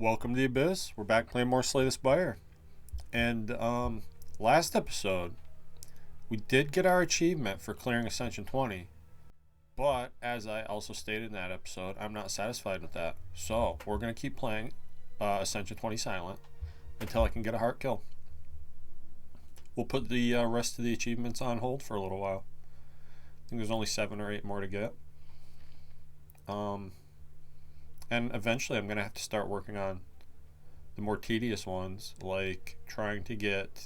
Welcome to the Abyss. We're back playing more Slay the Spire. And last episode, we did get our achievement for clearing Ascension 20. But as I also stated in that episode, I'm not satisfied with that. So we're going to keep playing Ascension 20 silent until I can get a heart kill. We'll put the rest of the achievements on hold for a little while. I think there's only 7 or 8 more to get. And eventually I'm going to have to start working on the more tedious ones, like trying to get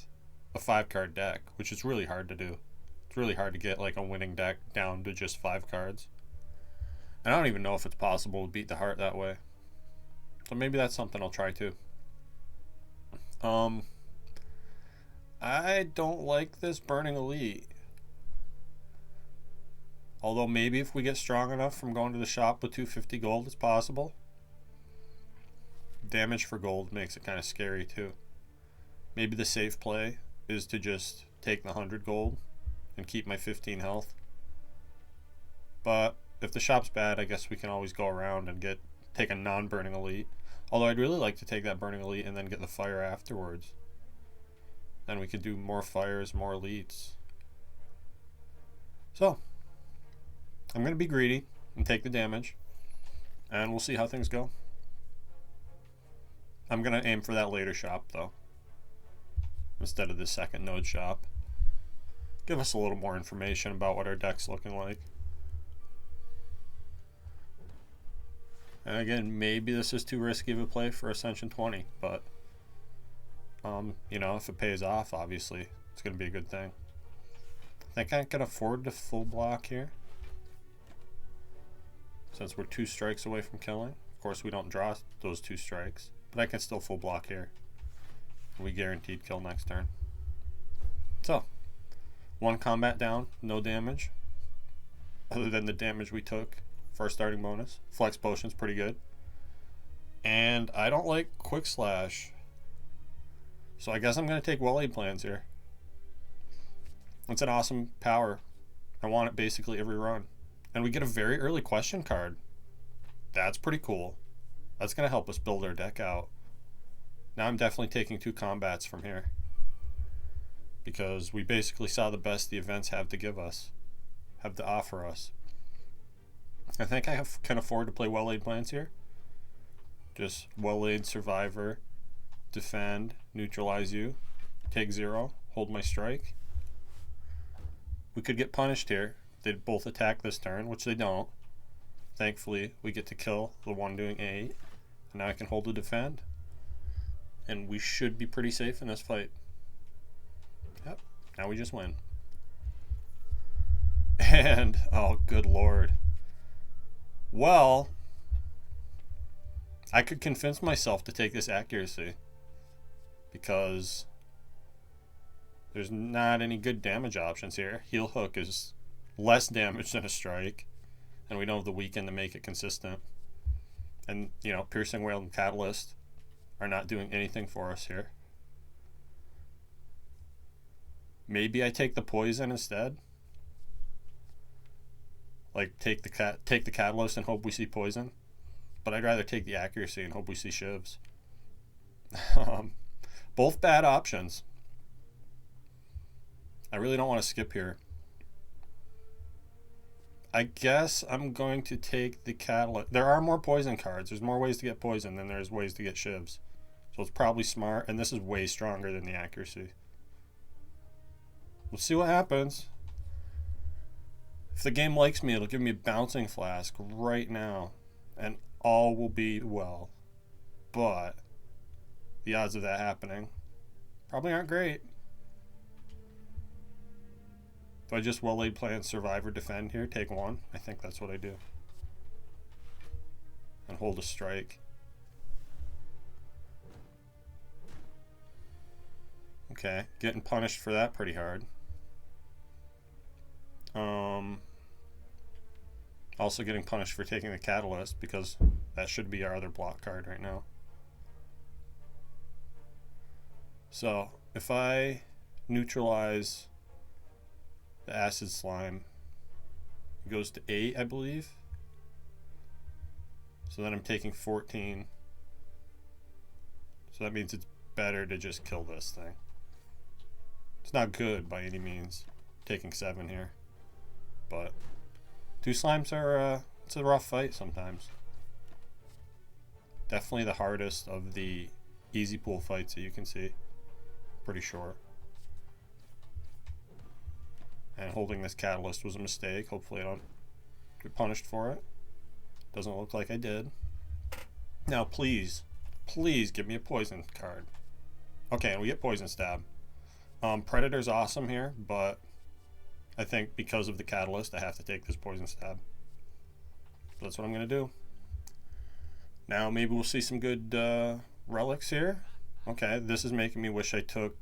a 5-card deck, which is really hard to do. It's really hard to get like a winning deck down to just 5 cards. And I don't even know if it's possible to beat the heart that way. So maybe that's something I'll try too. I don't like this Burning Elite. Although maybe if we get strong enough from going to the shop with 250 gold, it's possible. Damage for gold makes it kind of scary too. Maybe the safe play is to just take the 100 gold and keep my 15 health. But if the shop's bad, I guess we can always go around and take a non-burning elite. Although I'd really like to take that burning elite and then get the fire afterwards. Then we could do more fires, more elites. So I'm going to be greedy and take the damage, and we'll see how things go. I'm going to aim for that later shop, though, instead of the second node shop. Give us a little more information about what our deck's looking like. And again, maybe this is too risky of a play for Ascension 20, but, if it pays off, obviously, it's going to be a good thing. I think I can afford to full block here, since we're 2 strikes away from killing. Of course, we don't draw those 2 strikes, but I can still full block here. We guaranteed kill next turn. So, 1 combat down, no damage, other than the damage we took for our starting bonus. Flex potion's pretty good. And I don't like quick slash, so I guess I'm going to take well-laid plans here. It's an awesome power. I want it basically every run. And we get a very early question card. That's pretty cool. That's going to help us build our deck out. Now I'm definitely taking 2 combats from here, because we basically saw the best the events have to give us, have to offer us. I think I can afford to play well-laid plans here. Just well-laid survivor, defend, neutralize you, take 0, hold my strike. We could get punished here. They'd both attack this turn, which they don't. Thankfully, we get to kill the one doing 8. And now I can hold the defend. And we should be pretty safe in this fight. Yep, now we just win. And, oh, good lord. Well, I could convince myself to take this accuracy, because there's not any good damage options here. Heal hook is less damage than a strike, and we don't have the weekend to make it consistent. And, piercing wail and catalyst are not doing anything for us here. Maybe I take the poison instead. Like take the catalyst and hope we see poison. But I'd rather take the accuracy and hope we see shivs. Both bad options. I really don't want to skip here. I guess I'm going to take the catalyst. There are more poison cards. There's more ways to get poison than there's ways to get shivs. So it's probably smart, and this is way stronger than the accuracy. We'll see what happens. If the game likes me, it'll give me a bouncing flask right now, and all will be well. But the odds of that happening probably aren't great. Do I just well-laid plan survive or defend here? Take 1? I think that's what I do. And hold a strike. Okay, getting punished for that pretty hard. Also getting punished for taking the catalyst, because that should be our other block card right now. So if I neutralize the acid slime, it goes to 8, I believe. So then I'm taking 14. So that means it's better to just kill this thing. It's not good by any means, taking 7 here. But 2 slimes are, it's a rough fight sometimes. Definitely the hardest of the easy pool fights that you can see. Pretty short. And holding this catalyst was a mistake. Hopefully I don't get punished for it. Doesn't look like I did. Now please, please give me a poison card. Okay, and we get poison stab. Predator's awesome here, but I think because of the catalyst I have to take this poison stab. So that's what I'm gonna do. Now maybe we'll see some good relics here. Okay, this is making me wish I took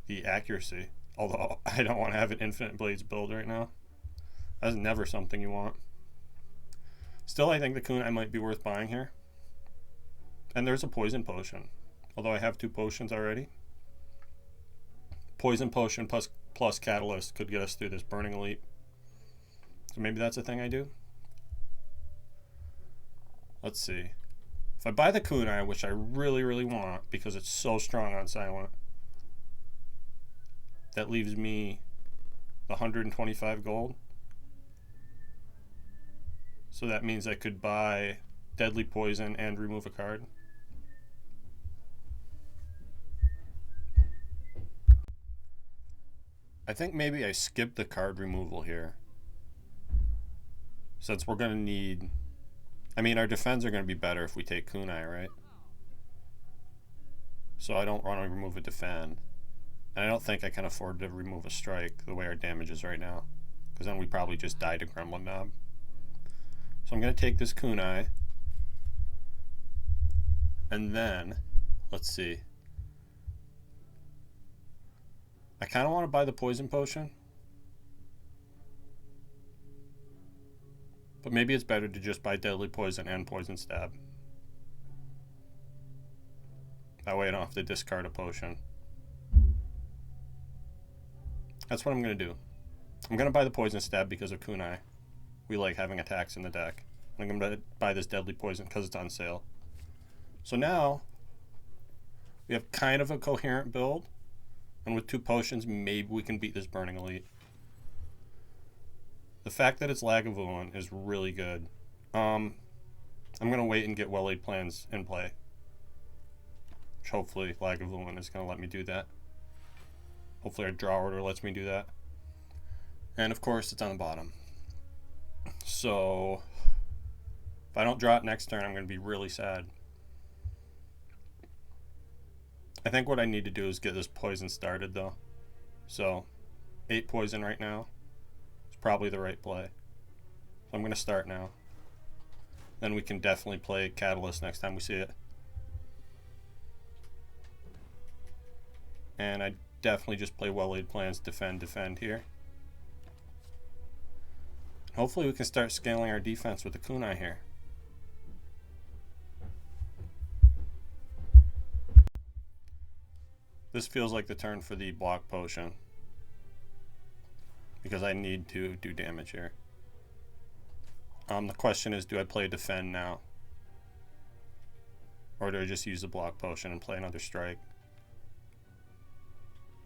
the accuracy. Although I don't want to have an infinite blades build right now. That's never something you want. Still, I think the kunai might be worth buying here. And there's a poison potion. Although I have 2 potions already. Poison potion plus catalyst could get us through this burning elite. So maybe that's a thing I do. Let's see. If I buy the kunai, which I really, really want because it's so strong on silent, that leaves me 125 gold. So that means I could buy deadly poison and remove a card. I think maybe I skipped the card removal here. Since we're going to need... I mean, our defense are going to be better if we take kunai, right? So I don't want to remove a defend. And I don't think I can afford to remove a strike the way our damage is right now. Because then we probably just die to Gremlin Knob. So I'm going to take this kunai. And then, let's see. I kind of want to buy the poison potion. But maybe it's better to just buy deadly poison and poison stab. That way I don't have to discard a potion. That's what I'm going to do. I'm going to buy the poison stab because of kunai. We like having attacks in the deck. I'm going to buy this deadly poison because it's on sale. So now we have kind of a coherent build. And with 2 potions, maybe we can beat this burning elite. The fact that it's Lagavulin is really good. I'm going to wait and get well-laid plans in play. Which hopefully Lagavulin is going to let me do that. Hopefully our draw order lets me do that. And of course it's on the bottom. So if I don't draw it next turn, I'm going to be really sad. I think what I need to do is get this poison started though. So 8 poison right now is probably the right play. So I'm going to start now. Then we can definitely play Catalyst next time we see it. And I definitely just play well-laid plans, defend here. Hopefully we can start scaling our defense with the kunai here. This feels like the turn for the block potion. Because I need to do damage here. The question is, do I play defend now? Or do I just use the block potion and play another strike?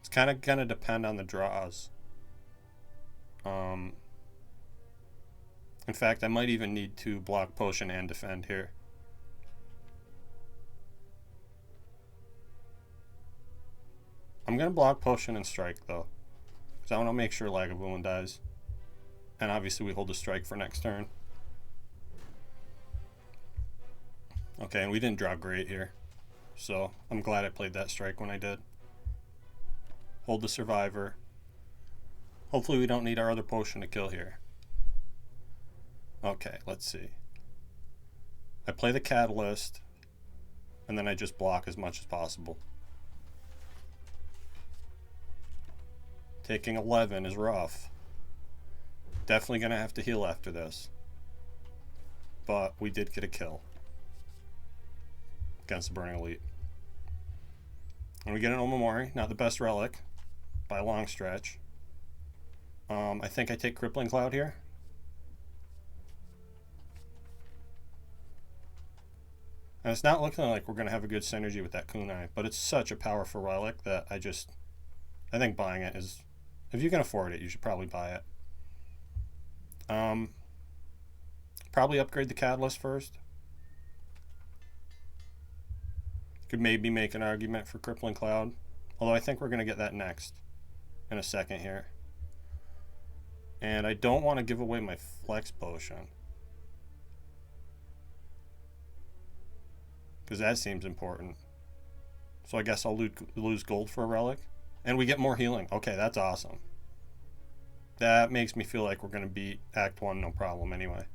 It's kind of going to depend on the draws. In fact, I might even need to block potion and defend here. I'm going to block potion and strike though. Because I want to make sure Lagavulin dies. And obviously we hold the strike for next turn. Okay, and we didn't draw great here. So I'm glad I played that strike when I did. Hold the survivor. Hopefully we don't need our other potion to kill here. Okay, let's see. I play the catalyst, and then I just block as much as possible. Taking 11 is rough. Definitely going to have to heal after this. But we did get a kill against the Burning Elite. And we get an Omamori, not the best relic by a long stretch. I think I take Crippling Cloud here. And it's not looking like we're going to have a good synergy with that kunai, but it's such a powerful relic that I think buying it is, if you can afford it, you should probably buy it. Probably upgrade the catalyst first. Could maybe make an argument for Crippling Cloud, although I think we're going to get that next in a second here. And I don't want to give away my flex potion, because that seems important. So I guess I'll lose gold for a relic. And we get more healing. Okay, that's awesome. That makes me feel like we're going to beat Act 1 no problem anyway.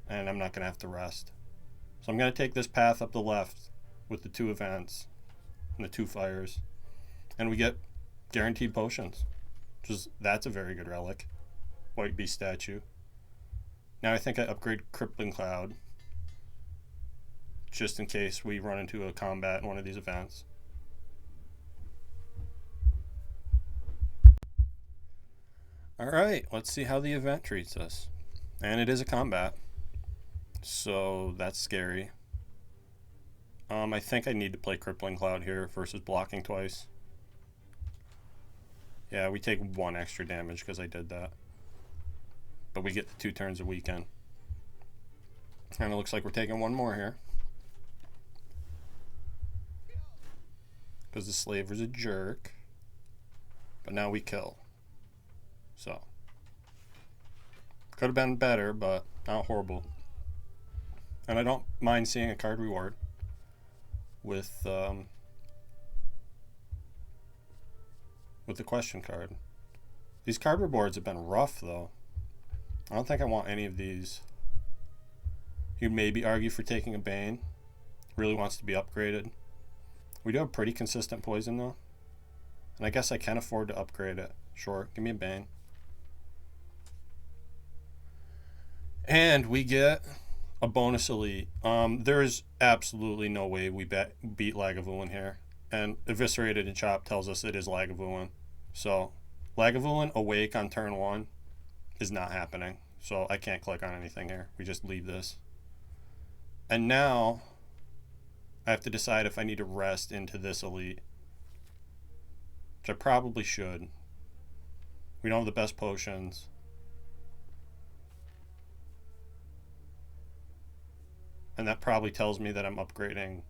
And I'm not going to have to rest. So I'm going to take this path up the left with the 2 events and the 2 fires. And we get guaranteed potions. That's a very good relic. White Beast statue. Now I think I upgrade Crippling Cloud, just in case we run into a combat in one of these events. Alright, let's see how the event treats us. And it is a combat, so that's scary. I think I need to play Crippling Cloud here versus blocking twice. Yeah, we take 1 extra damage because I did that. But we get the 2 turns a weekend. And it looks like we're taking 1 more here, because the Slaver's a jerk. But now we kill. So, could have been better, but not horrible. And I don't mind seeing a card reward with the question card. These card rewards have been rough, though. I don't think I want any of these. You'd maybe argue for taking a Bane. Really wants to be upgraded. We do have pretty consistent poison, though. And I guess I can afford to upgrade it. Sure, give me a Bane. And we get a bonus elite. There's absolutely no way we beat Lagavulin here. And Eviscerated and Chop tells us it is Lagavulin. So, Lagavulin awake on turn 1 is not happening. So I can't click on anything here. We just leave this. And now I have to decide if I need to rest into this elite, which I probably should. We don't have the best potions. And that probably tells me that I'm upgrading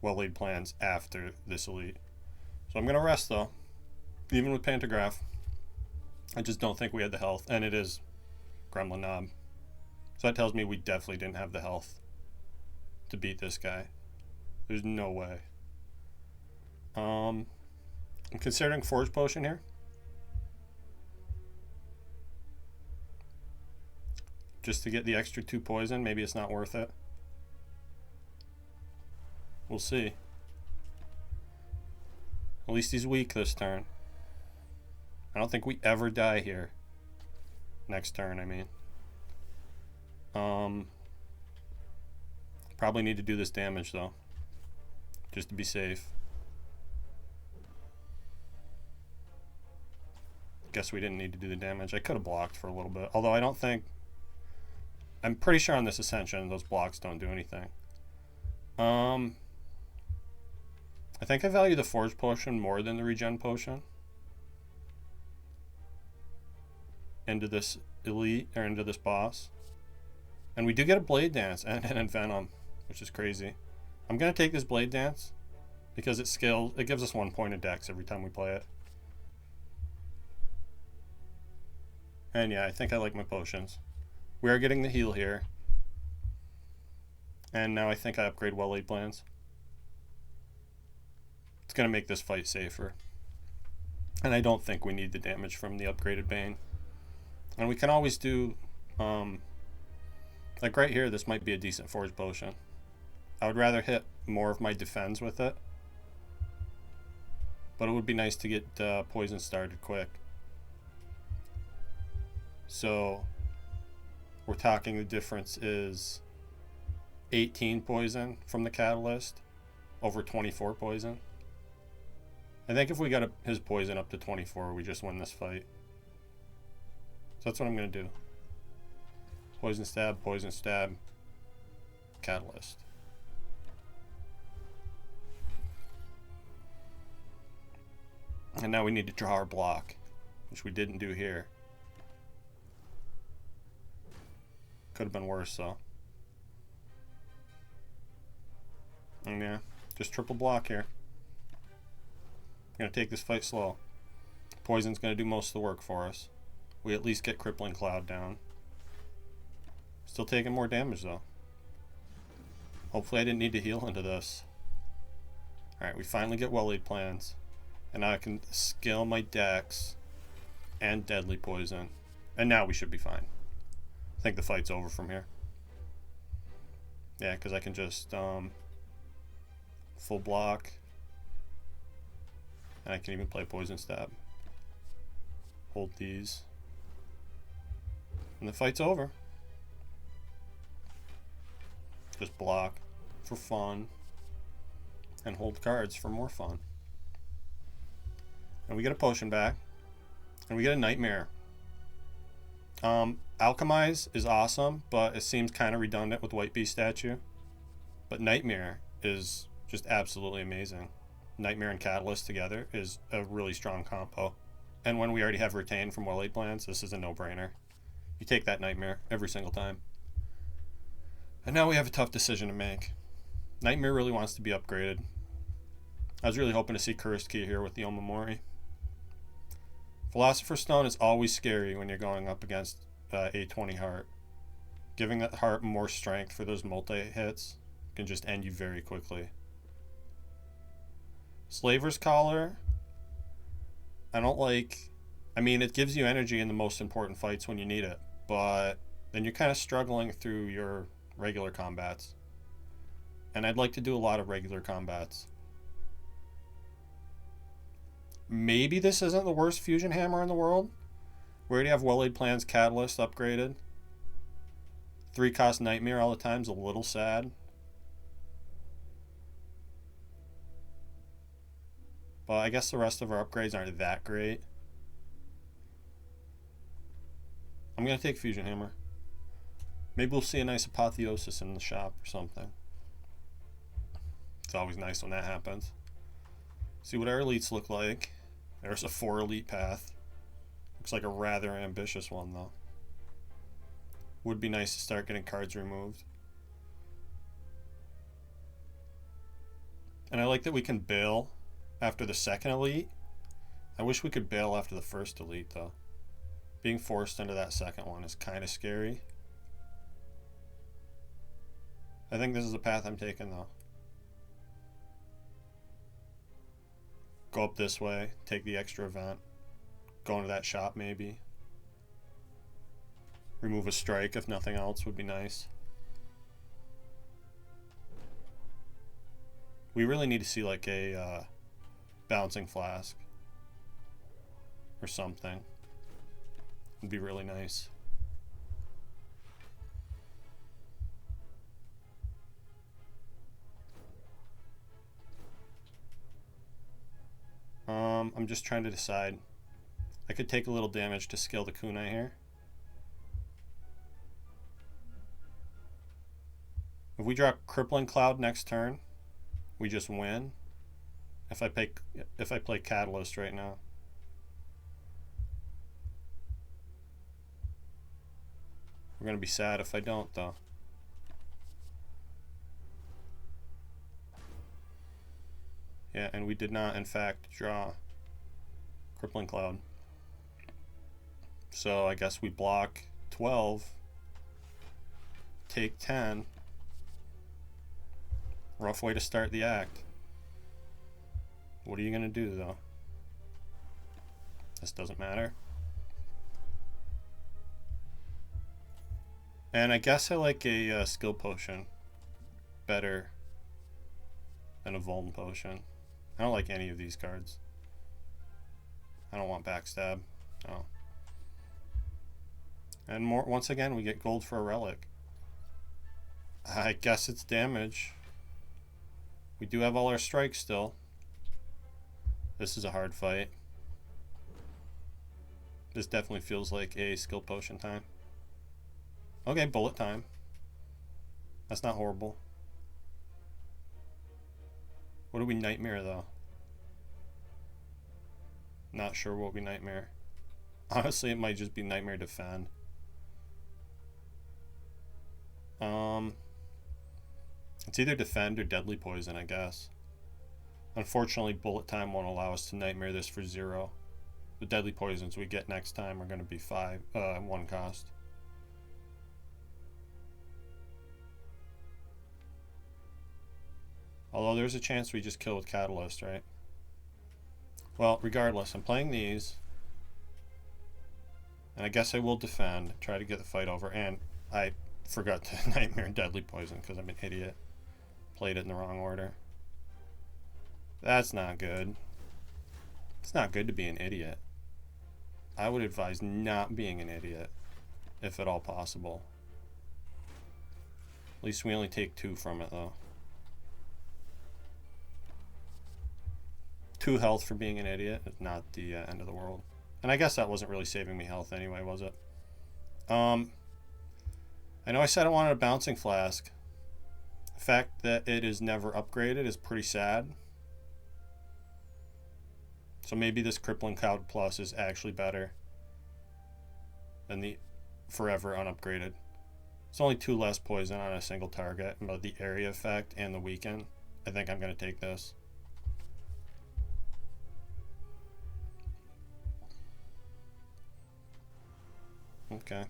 well-laid plans after this elite. So I'm going to rest, though, even with Pantograph. I just don't think we had the health, and it is Gremlin Knob. So that tells me we definitely didn't have the health to beat this guy. There's no way. I'm considering Forge Potion here. Just to get the extra 2 poison. Maybe it's not worth it. We'll see. At least he's weak this turn. I don't think we ever die here. Next turn, I mean. Probably need to do this damage, though, just to be safe. Guess we didn't need to do the damage. I could have blocked for a little bit, although I don't think... I'm pretty sure on this Ascension those blocks don't do anything. I think I value the Forge Potion more than the Regen Potion into this elite, or into this boss. And we do get a Blade Dance and a Venom, which is crazy. I'm going to take this Blade Dance because it scales. It gives us 1 point of dex every time we play it. And yeah, I think I like my potions. We are getting the heal here. And now I think I upgrade well-laid plans. It's going to make this fight safer. And I don't think we need the damage from the upgraded Bane. And we can always do... like right here, this might be a decent Forge Potion. I would rather hit more of my defense with it. But it would be nice to get poison started quick. So we're talking the difference is 18 poison from the catalyst over 24 poison. I think if we got his poison up to 24, we just win this fight. So that's what I'm going to do. Poison stab, catalyst. And now we need to draw our block, which we didn't do here. Could have been worse though. And yeah, just triple block here. We're gonna take this fight slow. Poison's gonna do most of the work for us. We at least get Crippling Cloud down. Still taking more damage though. Hopefully I didn't need to heal into this. Alright, we finally get well-laid plans. And now I can scale my dex and deadly poison. And now we should be fine. I think the fight's over from here. Yeah, because I can just full block. And I can even play poison stab. Hold these. And the fight's over. Just block for fun. And hold cards for more fun. And we get a potion back. And we get a nightmare. Alchemize is awesome, but it seems kind of redundant with White Beast statue. But nightmare is just absolutely amazing. Nightmare and Catalyst together is a really strong combo. And when we already have Retain from well-laid plans, this is a no-brainer. You take that nightmare every single time. And now we have a tough decision to make. Nightmare really wants to be upgraded. I was really hoping to see Cursed Key here with the Omamori. Philosopher's Stone is always scary when you're going up against A20 Heart. Giving that heart more strength for those multi-hits can just end you very quickly. Slaver's Collar, I don't like. I mean, it gives you energy in the most important fights when you need it, but then you're kind of struggling through your regular combats. And I'd like to do a lot of regular combats. Maybe this isn't the worst fusion hammer in the world. We already have well-laid plans, Catalyst upgraded. 3-cost Nightmare all the time's a little sad. But I guess the rest of our upgrades aren't that great. I'm going to take Fusion Hammer. Maybe we'll see a nice Apotheosis in the shop or something. It's always nice when that happens. See what our elites look like. There's a 4 elite path. Looks like a rather ambitious one though. Would be nice to start getting cards removed. And I like that we can bail after the second elite. I wish we could bail after the first elite though. Being forced into that second one is kind of scary. I think this is the path I'm taking though. Go up this way, take the extra event, go into that shop maybe. Remove a strike if nothing else would be nice. We really need to see like a bouncing flask or something. Would be really nice. I'm just trying to decide. I could take a little damage to scale the kunai here. If we drop Crippling Cloud next turn, we just win. If I play Catalyst right now. We're gonna be sad if I don't though. Yeah, and we did not in fact draw Crippling Cloud. So I guess we block 12, take 10. Rough way to start the act. What are you gonna do though? This doesn't matter. And I guess I like a skill potion better than a Vuln potion. I don't like any of these cards. I don't want backstab. No. And more, once again, we get gold for a relic. I guess it's damage. We do have all our strikes still. This is a hard fight. This definitely feels like a skill potion time. Okay, bullet time. That's not horrible. What do we nightmare though? Not sure what will be Nightmare. Honestly, it might just be Nightmare Defend. It's either Defend or Deadly Poison, I guess. Unfortunately, Bullet Time won't allow us to Nightmare this for 0. The Deadly Poisons we get next time are going to be 1 cost. Although there's a chance we just kill with Catalyst, right? Well, regardless, I'm playing these. And I guess I will defend, try to get the fight over. And I forgot to Nightmare Deadly Poison because I'm an idiot. Played it in the wrong order. That's not good. It's not good to be an idiot. I would advise not being an idiot, if at all possible. At least we only take 2 from it, though. 2 health for being an idiot is not the end of the world. And I guess that wasn't really saving me health anyway, was it? I know I said I wanted a Bouncing Flask. The fact that it is never upgraded is pretty sad. So maybe this Crippling Cloud Plus is actually better than the forever unupgraded. It's only 2 less poison on a single target, but the area effect and the weaken. I think I'm going to take this. Okay.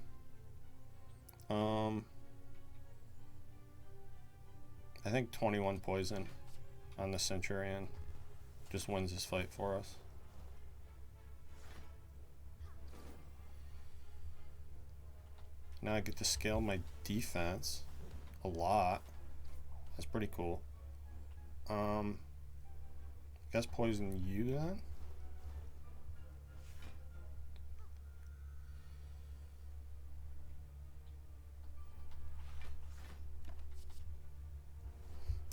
I think 21 poison on the Centurion just wins this fight for us. Now I get to scale my defense a lot. That's pretty cool. I guess poison you then?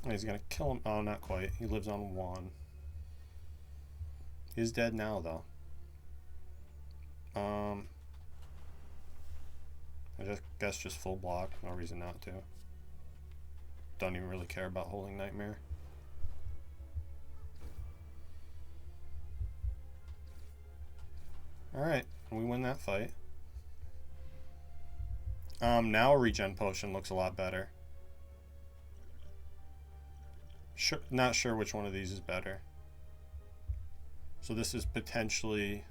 Oh, he's gonna kill him. Oh, not quite. He lives on 1. He's dead now, though. I guess just full block. No reason not to. Don't even really care about holding Nightmare. Alright, we win that fight. Now a regen potion looks a lot better. Not sure which one of these is better. So this is potentially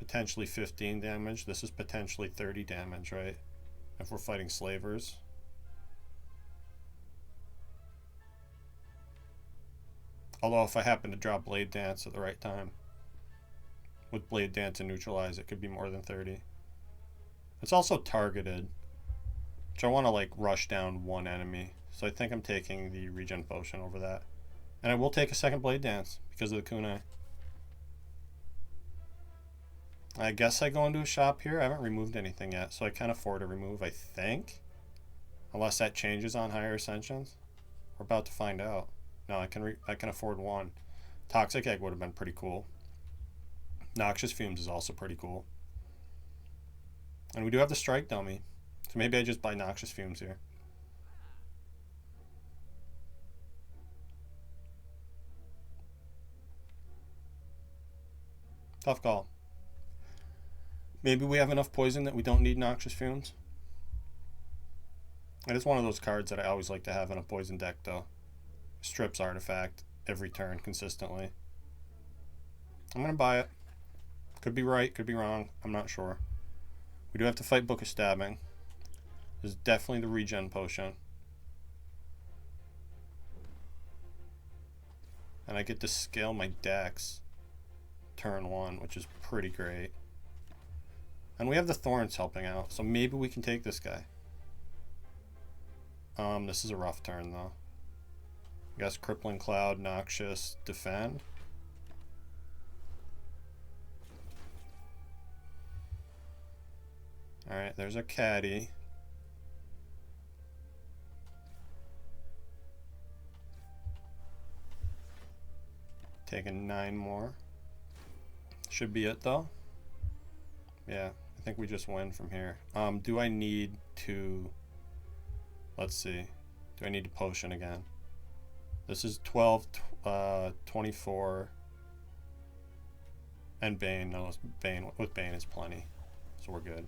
15 damage. This is potentially 30 damage, right? If we're fighting slavers. Although if I happen to draw Blade Dance at the right time, with Blade Dance and Neutralize, it could be more than 30. It's also targeted, which I want to like rush down 1 enemy. So I think I'm taking the regen potion over that. And I will take a second Blade Dance because of the kunai. I guess I go into a shop here. I haven't removed anything yet, so I can afford to remove, I think. Unless that changes on higher ascensions. We're about to find out. No, I can afford 1. Toxic Egg would have been pretty cool. Noxious Fumes is also pretty cool. And we do have the Strike Dummy. So maybe I just buy Noxious Fumes here. Tough call. Maybe we have enough poison that we don't need Noxious Fumes. It is one of those cards that I always like to have in a poison deck, though. Strips artifact every turn consistently. I'm going to buy it. Could be right, could be wrong. I'm not sure. We do have to fight Book of Stabbing. This is definitely the regen potion. And I get to scale my dex turn 1, which is pretty great. And we have the Thorns helping out, so maybe we can take this guy. This is a rough turn, though. I guess Crippling Cloud, Noxious, Defend. Alright, there's a caddy. Taking 9 more. Should be it, though. Yeah, I think we just win from here. Do I need to... Let's see. Do I need to potion again? This is 12, 24, And Bane, no, Bane, with Bane is plenty. So we're good.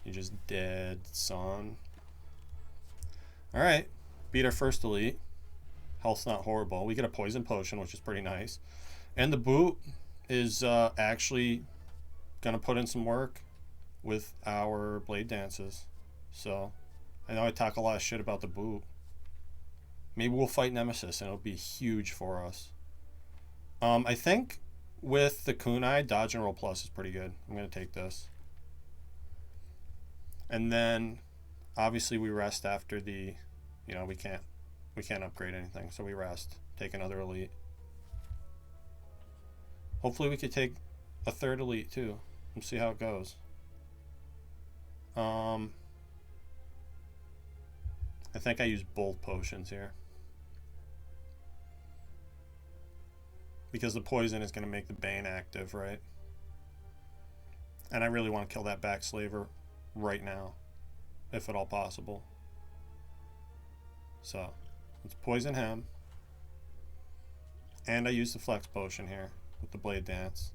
You just dead, son. Alright. Beat our first elite. Health's not horrible. We get a poison potion, which is pretty nice. And the boot is actually going to put in some work with our blade dances. So, I know I talk a lot of shit about the boot. Maybe we'll fight Nemesis and it'll be huge for us. I think with the kunai, dodge and roll plus is pretty good. I'm going to take this. And then, obviously we rest after the, you know, we can't upgrade anything, so we rest. Take another elite. Hopefully we could take a third elite too. We'll see how it goes. I think I use both potions here. Because the poison is going to make the Bane active, right? And I really want to kill that backslaver right now, if at all possible. So, let's poison him. And I use the flex potion here with the blade dance.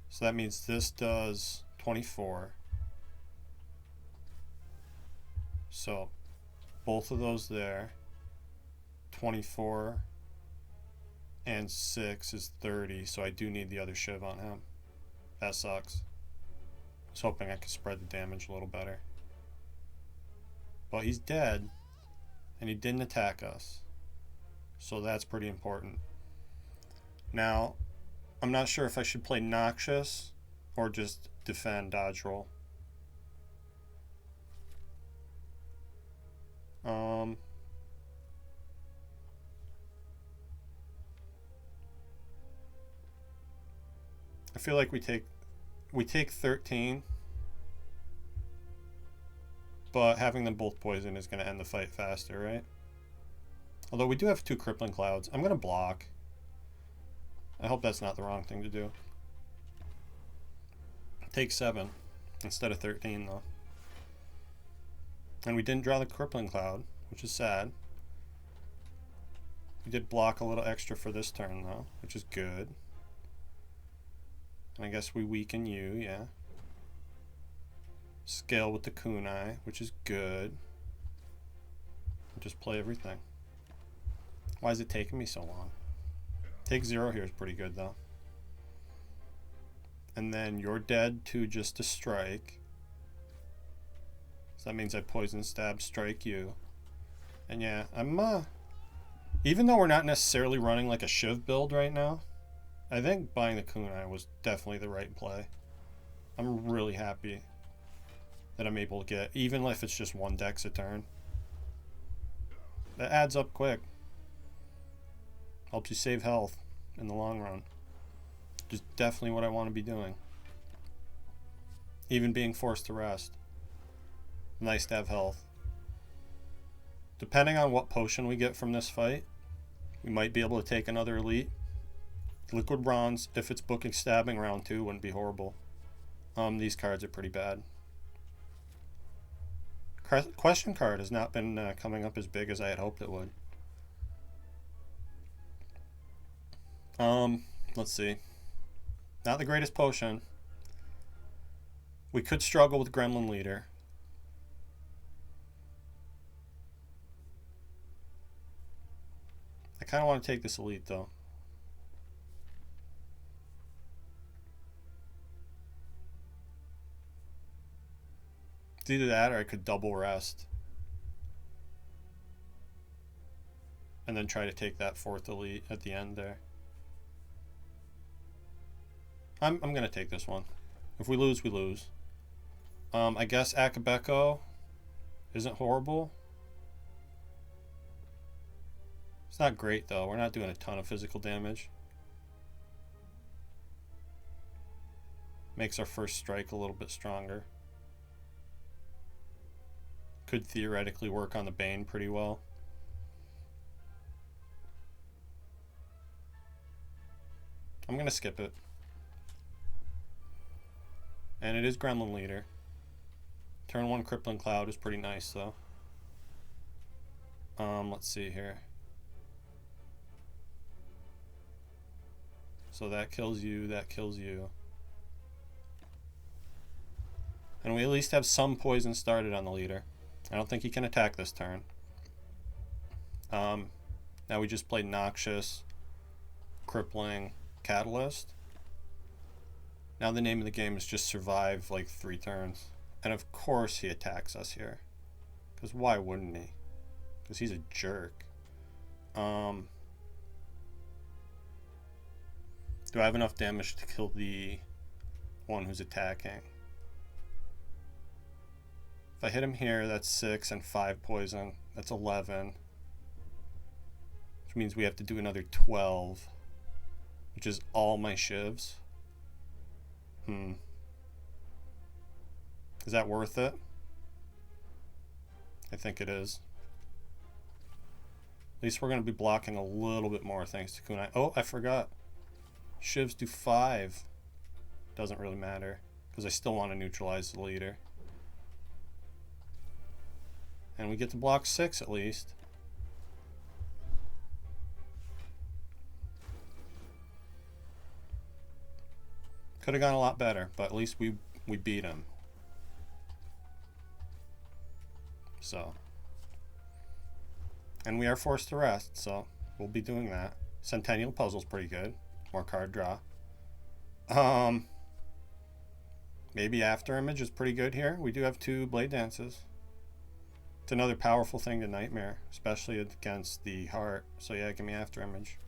So that means this does 24. So, both of those there. 24 and 6 is 30, so I do need the other shiv on him. That sucks. I was hoping I could spread the damage a little better. But he's dead, and he didn't attack us. So that's pretty important. Now, I'm not sure if I should play Noxious or just defend dodge roll. I feel like we take 13, but having them both poison is going to end the fight faster, right? Although we do have 2 crippling clouds. I'm going to block. I hope that's not the wrong thing to do. Take 7 instead of 13 though. And we didn't draw the crippling cloud, which is sad. We did block a little extra for this turn though, which is good. And I guess we weaken you, yeah. Scale with the kunai, which is good. Just play everything. Why is it taking me so long? Take 0 here is pretty good though. And then you're dead to just a strike. So that means I poison, stab, strike you. And yeah, I'm even though we're not necessarily running like a shiv build right now, I think buying the kunai was definitely the right play. I'm really happy that I'm able to get, even if it's just 1 dex a turn. That adds up quick. Helps you save health in the long run. Just definitely what I want to be doing. Even being forced to rest. Nice to have health. Depending on what potion we get from this fight, we might be able to take another elite. Liquid bronze, if it's booking stabbing round 2, wouldn't be horrible. These cards are pretty bad. Question card has not been coming up as big as I had hoped it would. Let's see. Not the greatest potion. We could struggle with Gremlin Leader. I kind of want to take this elite though. It's either that or I could double rest. And then try to take that 4th elite at the end there. I'm going to take this one. If we lose, we lose. I guess Akabeko isn't horrible. It's not great though. We're not doing a ton of physical damage. Makes our first strike a little bit stronger. Could theoretically work on the Bane pretty well. I'm going to skip it. And it is Gremlin Leader. Turn 1 Crippling Cloud is pretty nice though. Let's see here. So that kills you, that kills you. And we at least have some poison started on the leader. I don't think he can attack this turn. Now we just played Noxious, Crippling, Catalyst. Now the name of the game is just survive like 3 turns. And of course he attacks us here. Because why wouldn't he? Because he's a jerk. Do I have enough damage to kill the one who's attacking? If I hit him here, that's 6 and 5 poison. That's 11. Which means we have to do another 12. Which is all my shivs. Is that worth it? I think it is. At least we're going to be blocking a little bit more thanks to Kunai. Oh, I forgot. Shivs do 5. Doesn't really matter. Because I still want to neutralize the leader. And we get to block 6 at least. Could have gone a lot better, but at least we beat him. So. And we are forced to rest, so we'll be doing that. Centennial Puzzle's pretty good. More card draw. Maybe After Image is pretty good here. We do have 2 Blade Dances. It's another powerful thing to Nightmare, especially against the Heart. So yeah, give me After Image.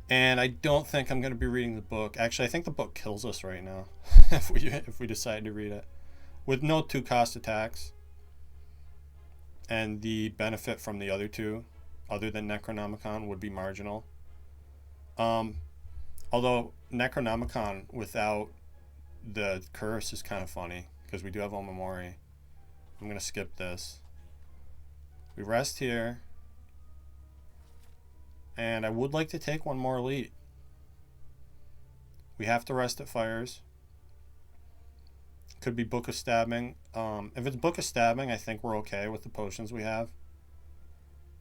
And I don't think I'm going to be reading the book. Actually, I think the book kills us right now if we decide to read it. With no 2-cost attacks. And the benefit from the other 2, other than Necronomicon, would be marginal. Although Necronomicon without the curse is kind of funny, because we do have Omamori. I'm going to skip this. We rest here. And I would like to take one more elite. We have to rest at Fires. Could be Book of Stabbing. If it's Book of Stabbing, I think we're okay with the potions we have.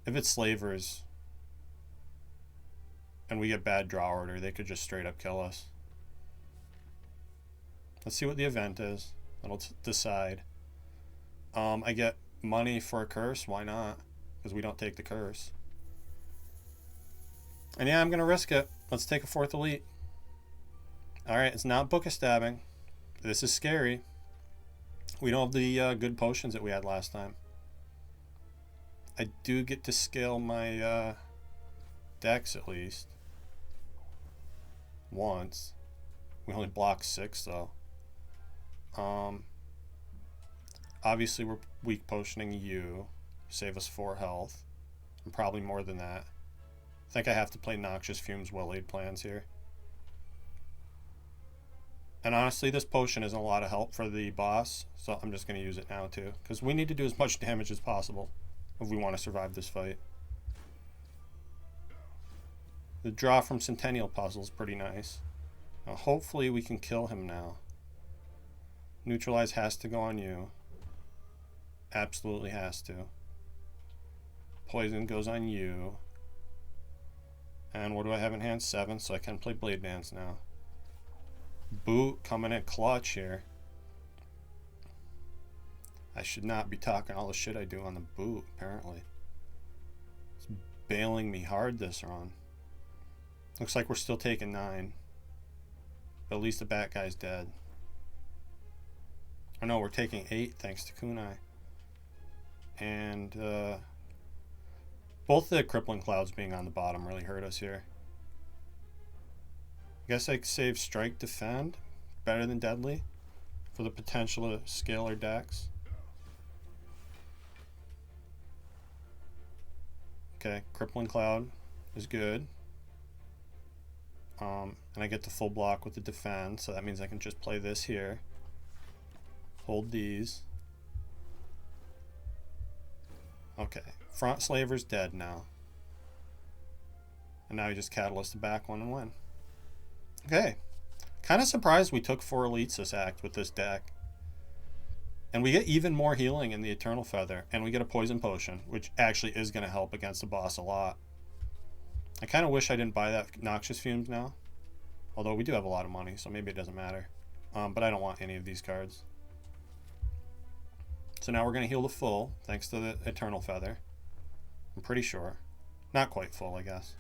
If it's Slavers and we get bad draw order, they could just straight up kill us. Let's see what the event is. That'll decide. I get money for a curse. Why not? Because we don't take the curse. And yeah, I'm going to risk it. Let's take a 4th elite. Alright, it's not Book of Stabbing. This is scary. We don't have the good potions that we had last time. I do get to scale my decks at least. Once. We only block 6 though. Obviously we're weak potioning you. Save us 4 health. And probably more than that. I think I have to play Noxious Fumes Well-Laid Plans here. And honestly, this potion isn't a lot of help for the boss, so I'm just going to use it now too. Because we need to do as much damage as possible if we want to survive this fight. The draw from Centennial Puzzle is pretty nice. Now, hopefully we can kill him now. Neutralize has to go on you. Absolutely has to. Poison goes on you. And what do I have in hand? 7, so I can play Blade Dance now. Boot coming in clutch here. I should not be talking all the shit I do on the boot, apparently. It's bailing me hard this run. Looks like we're still taking 9. But at least the bat guy's dead. Oh no, we're taking 8 thanks to Kunai. And both the Crippling Clouds being on the bottom really hurt us here. I guess I save Strike Defend. Better than Deadly. For the potential to scale our decks. Okay, Crippling Cloud is good. And I get the full block with the Defend, so that means I can just play this here. Hold these. Okay, Front Slaver's dead now. And now you just Catalyst the back one and win. Okay. Kind of surprised we took 4 elites this act with this deck. And we get even more healing in the Eternal Feather. And we get a Poison Potion, which actually is going to help against the boss a lot. I kind of wish I didn't buy that Noxious Fumes now. Although we do have a lot of money, so maybe it doesn't matter. But I don't want any of these cards. So now we're going to heal to full, thanks to the Eternal Feather. I'm pretty sure. Not quite full, I guess.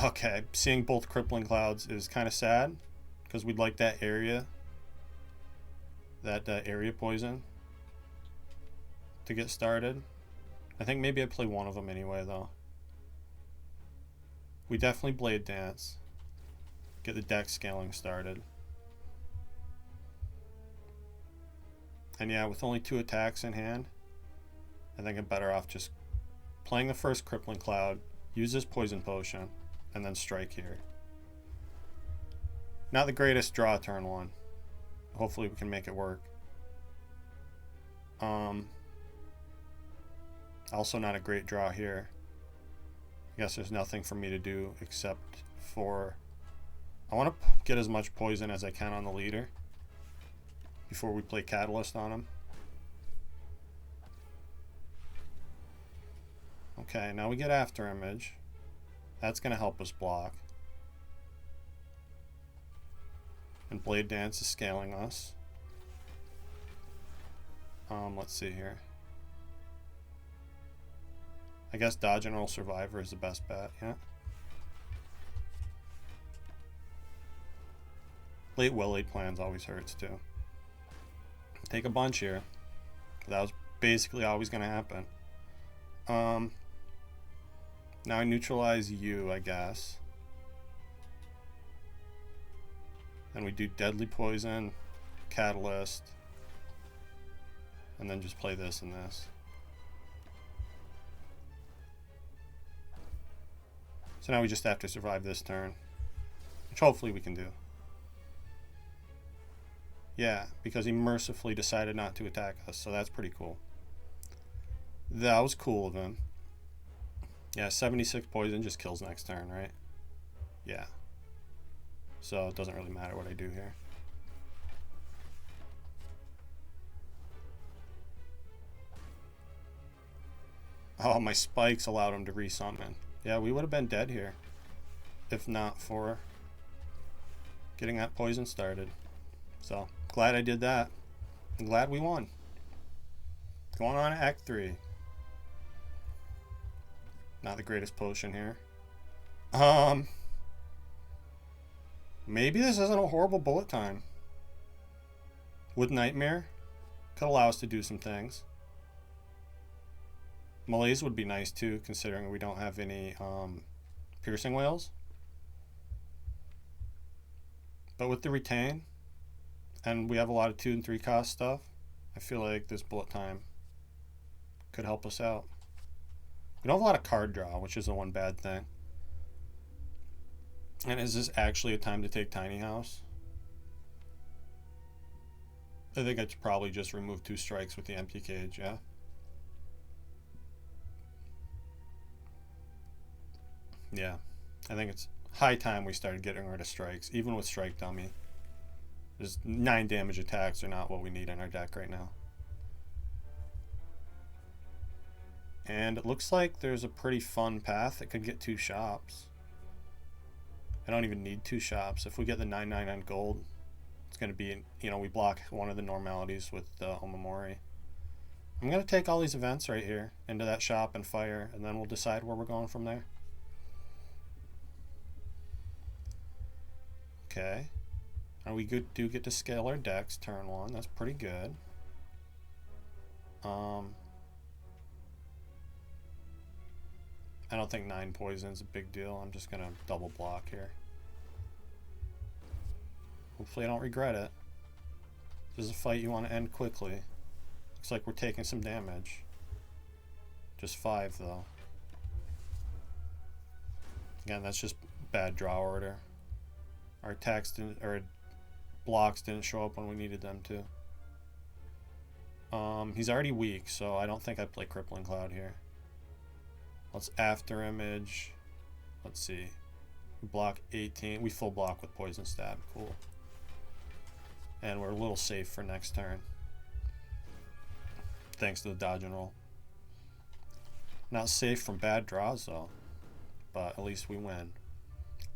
Okay, seeing both Crippling Clouds is kind of sad, because we'd like that area poison to get started. I think maybe I'd play one of them anyway, though. We definitely Blade Dance. Get the deck scaling started. And yeah, with only 2 attacks in hand, I think I'm better off just playing the first Crippling Cloud, use this Poison Potion, and then strike here. Not the greatest draw turn 1. Hopefully we can make it work. Also not a great draw here. I guess there's nothing for me to do except for... I want to get as much poison as I can on the leader before we play Catalyst on him. Okay, now we get After Image. That's going to help us block. And Blade Dance is scaling us. Let's see here. I guess Dodge and Roll Survivor is the best bet, yeah. Late well-laid plans always hurts too. Take a bunch here. That was basically always going to happen. Now I neutralize you, I guess. Then we do Deadly Poison, Catalyst, and then just play this and this. So now we just have to survive this turn, which hopefully we can do. Yeah, because he mercifully decided not to attack us, so that's pretty cool. That was cool of him. Yeah, 76 poison just kills next turn, right? Yeah. So it doesn't really matter what I do here. Oh, my spikes allowed him to resummon. Yeah, we would have been dead here if not for getting that poison started. So, glad I did that. I'm glad we won. Going on to Act 3. Not the greatest potion here. Maybe this isn't a horrible bullet time. With Nightmare, could allow us to do some things. Malaise would be nice too, considering we don't have any piercing whales. But with the retain, and we have a lot of 2 and 3 cost stuff, I feel like this bullet time could help us out. We don't have a lot of card draw, which is the one bad thing. And is this actually a time to take Tiny House? I think I'd probably just remove 2 strikes with the empty cage, yeah? Yeah, I think it's high time we started getting rid of strikes, even with Strike Dummy. There's 9 damage attacks are not what we need in our deck right now. And it looks like there's a pretty fun path that could get 2 shops. I don't even need 2 shops. If we get the 999 gold, it's going to be, you know, we block one of the normalities with Omamori. I'm going to take all these events right here into that shop and fire, and then we'll decide where we're going from there. Okay. And we do get to scale our decks turn 1. That's pretty good. I don't think 9 poison's a big deal. I'm just gonna double block here. Hopefully I don't regret it. This is a fight you want to end quickly. Looks like we're taking some damage. Just 5 though. Again, that's just bad draw order. Our attacks didn't, or blocks didn't show up when we needed them to. He's already weak, so I don't think I'd play Crippling Cloud here. Let's After Image. Let's see. We block 18. We full block with Poison Stab. Cool. And we're a little safe for next turn, thanks to the dodge and roll. Not safe from bad draws, though. But at least we win.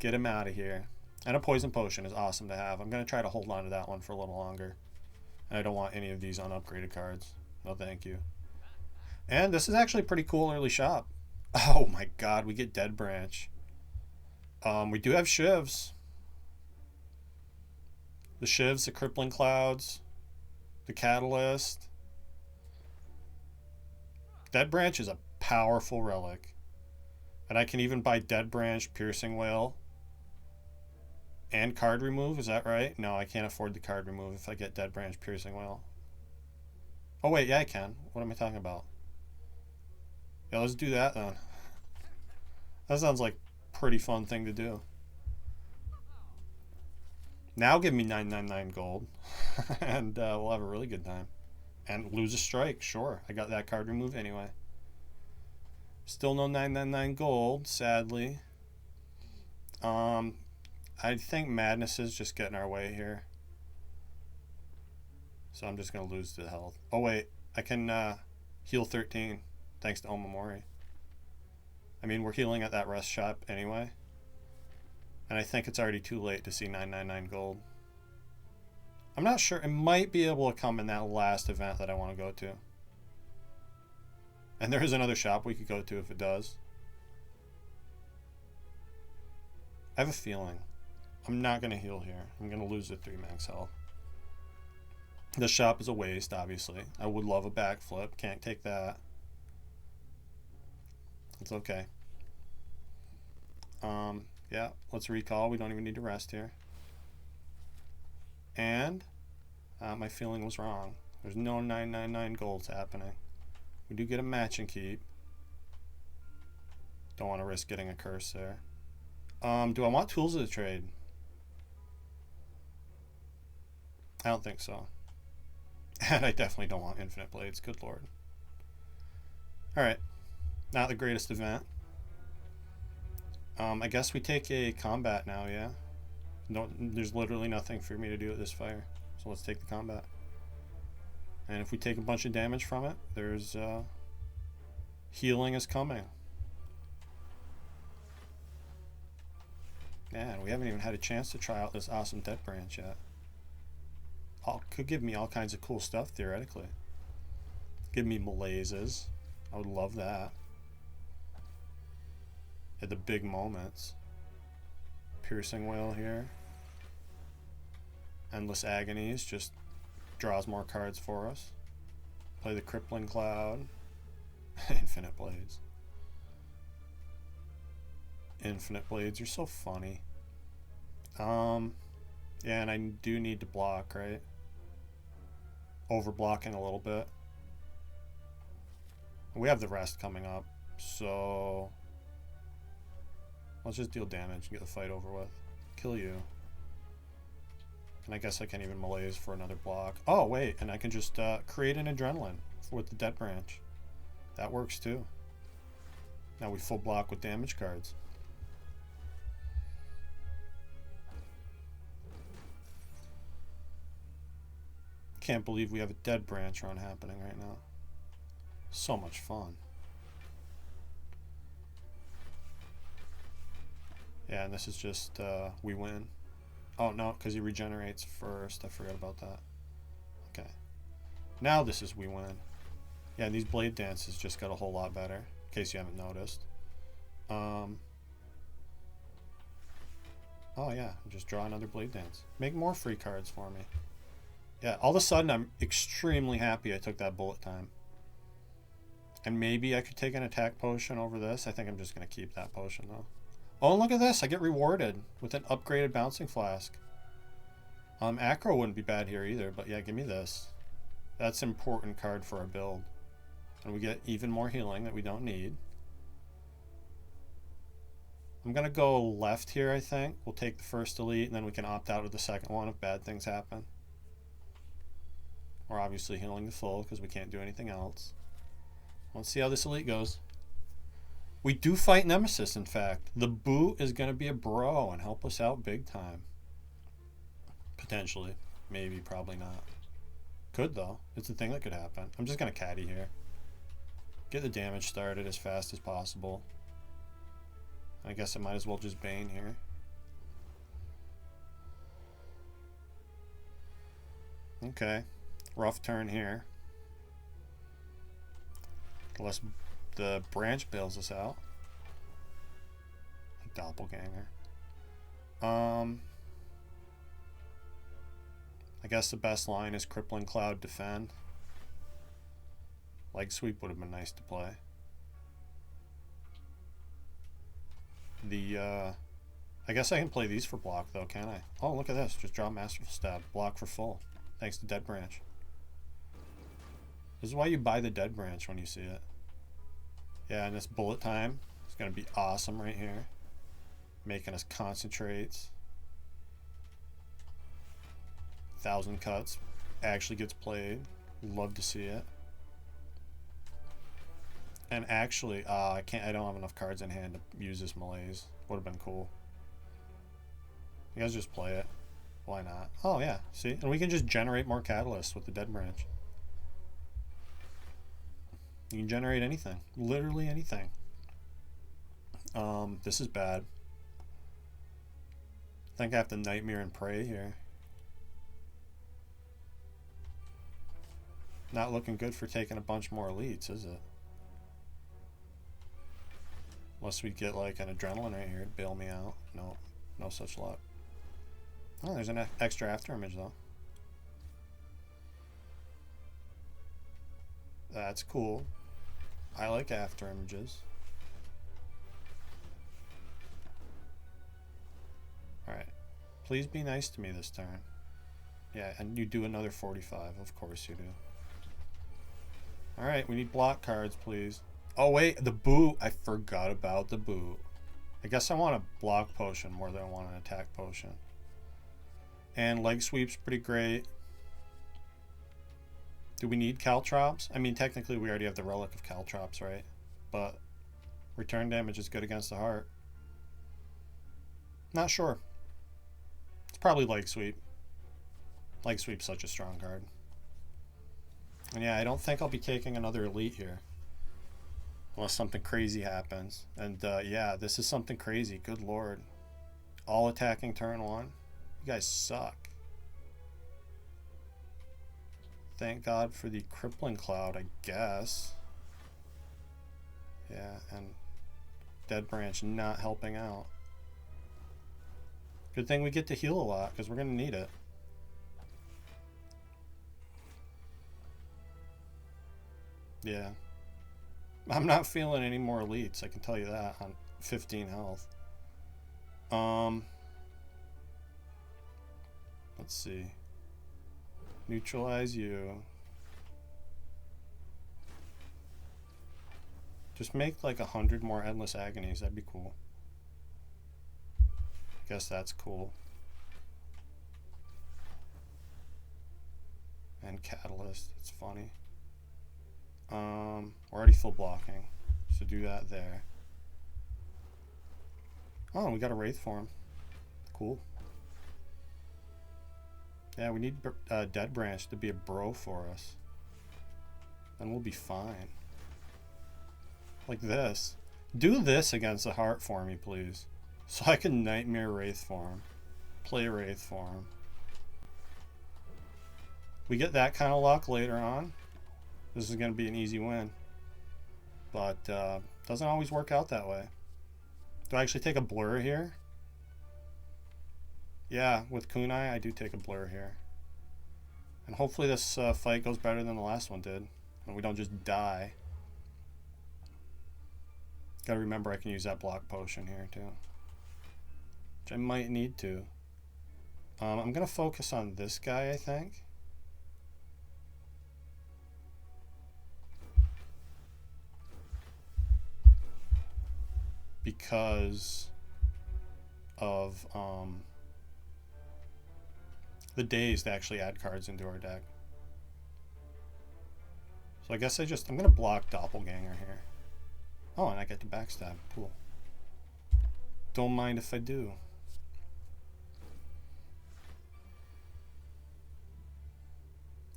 Get him out of here. And a poison potion is awesome to have. I'm going to try to hold on to that one for a little longer. And I don't want any of these unupgraded cards. No thank you. And this is actually a pretty cool early shop. Oh my god, we get Dead Branch. We do have Shivs. The Shivs, the Crippling Clouds, the Catalyst. Dead Branch is a powerful relic. And I can even buy Dead Branch, Piercing Wail, and card remove. Is that right? No, I can't afford the card remove if I get Dead Branch, Piercing Wail. Oh wait, yeah I can. What am I talking about? Yeah, let's do that then. That sounds like a pretty fun thing to do. Now give me 999 gold. And we'll have a really good time. And lose a strike, sure. I got that card removed anyway. Still no 999 gold, sadly. I think Madness is just getting our way here. So I'm just going to lose the health. Oh wait, I can heal 13 thanks to Omamori. I mean, we're healing at that rest shop anyway. And I think it's already too late to see 999 gold. I'm not sure. It might be able to come in that last event that I want to go to. And there is another shop we could go to if it does. I have a feeling. I'm not going to heal here. I'm going to lose the 3 max health. The shop is a waste, obviously. I would love a backflip. Can't take that. It's okay. Yeah, let's recall. We don't even need to rest here. And my feeling was wrong. There's no 999 golds happening. We do get a match and keep. Don't want to risk getting a curse there. Do I want Tools of the Trade? I don't think so. And I definitely don't want Infinite Blades. Good lord. Alright. Not the greatest event. I guess we take a combat now, yeah? No, there's literally nothing for me to do at this fire. So let's take the combat. And if we take a bunch of damage from it, there's healing is coming. Man, we haven't even had a chance to try out this awesome Dead Branch yet. Could give me all kinds of cool stuff, theoretically. Give me malaises. I would love that. At the big moments. Piercing Wail here. Endless Agonies just draws more cards for us. Play the Crippling Cloud. Infinite Blades. Infinite Blades, you're so funny. Yeah, and I do need to block, right? Overblocking a little bit. We have the rest coming up, so let's just deal damage and get the fight over with. Kill you. And I guess I can't even malaise for another block. Oh, wait, and I can just create an Adrenaline with the Dead Branch. That works too. Now we full block with damage cards. Can't believe we have a Dead Branch run happening right now. So much fun. Yeah, and this is just, we win. Oh, no, because he regenerates first. I forgot about that. Okay. Now this is we win. Yeah, and these Blade Dances just got a whole lot better, in case you haven't noticed. Oh, yeah, just draw another Blade Dance. Make more free cards for me. Yeah, all of a sudden I'm extremely happy I took that bullet time. And maybe I could take an attack potion over this. I think I'm just going to keep that potion, though. Oh, and look at this. I get rewarded with an upgraded Bouncing Flask. Acro wouldn't be bad here either, but yeah, give me this. That's an important card for our build. And we get even more healing that we don't need. I'm going to go left here, I think. We'll take the first elite, and then we can opt out of the second one if bad things happen. We're obviously healing the full because we can't do anything else. Let's see how this elite goes. We do fight Nemesis, in fact. The boot is going to be a bro and help us out big time. Potentially. Maybe, probably not. Could, though. It's a thing that could happen. I'm just going to caddy here. Get the damage started as fast as possible. I guess I might as well just Bane here. Okay, rough turn here. Unless the branch bails us out. Doppelganger. I guess the best line is Crippling Cloud defend. Leg sweep would have been nice to play. I guess I can play these for block though, can't I? Oh, look at this. Just draw Masterful Stab. Block for full. Thanks to Dead Branch. This is why you buy the Dead Branch when you see it. Yeah, and this bullet time is going to be awesome right here. Making us concentrates. 1,000 cuts. Actually gets played. Love to see it. And actually, I don't have enough cards in hand to use this malaise. Would have been cool. You guys just play it. Why not? Oh yeah, see? And we can just generate more catalysts with the Dead Branch. You can generate anything. Literally anything. This is bad. I think I have to Nightmare and Pray here. Not looking good for taking a bunch more elites, is it? Unless we get like an Adrenaline right here to bail me out. No, no such luck. Oh, there's an extra after image though. That's cool. I like after images. Alright. Please be nice to me this turn. Yeah, and you do another 45. Of course you do. Alright, we need block cards, please. Oh wait, the boot. I forgot about the boot. I guess I want a block potion more than I want an attack potion. And leg sweep's pretty great. Do we need Caltrops? I mean, technically we already have the Relic of Caltrops, right? But return damage is good against the heart. Not sure. It's probably leg sweep. Leg sweep's such a strong card. And yeah, I don't think I'll be taking another elite here. Unless something crazy happens. And yeah, this is something crazy. Good lord. All attacking turn one. You guys suck. Thank God for the Crippling Cloud, I guess. Yeah, and Dead Branch not helping out. Good thing we get to heal a lot, because we're going to need it. Yeah. I'm not feeling any more elites, I can tell you that, on 15 health. Let's see. Neutralize you. Just make like 100 more Endless Agonies, that'd be cool. Guess that's cool. And Catalyst, it's funny. We're already full blocking, so do that there. Oh, we got a Wraith form. Cool. Yeah, we need Dead Branch to be a bro for us. Then we'll be fine. Like this. Do this against the heart for me, please. So I can Nightmare Wraith form. Play Wraith form. We get that kind of luck later on. This is going to be an easy win. But doesn't always work out that way. Do I actually take a blur here? Yeah, with Kunai, I do take a blur here. And hopefully this fight goes better than the last one did. And we don't just die. Gotta remember I can use that block potion here too. Which I might need to. I'm gonna focus on this guy, I think. Because of the days to actually add cards into our deck. So I guess I'm gonna block Doppelganger here. Oh, and I get to backstab. Cool. Don't mind if I do.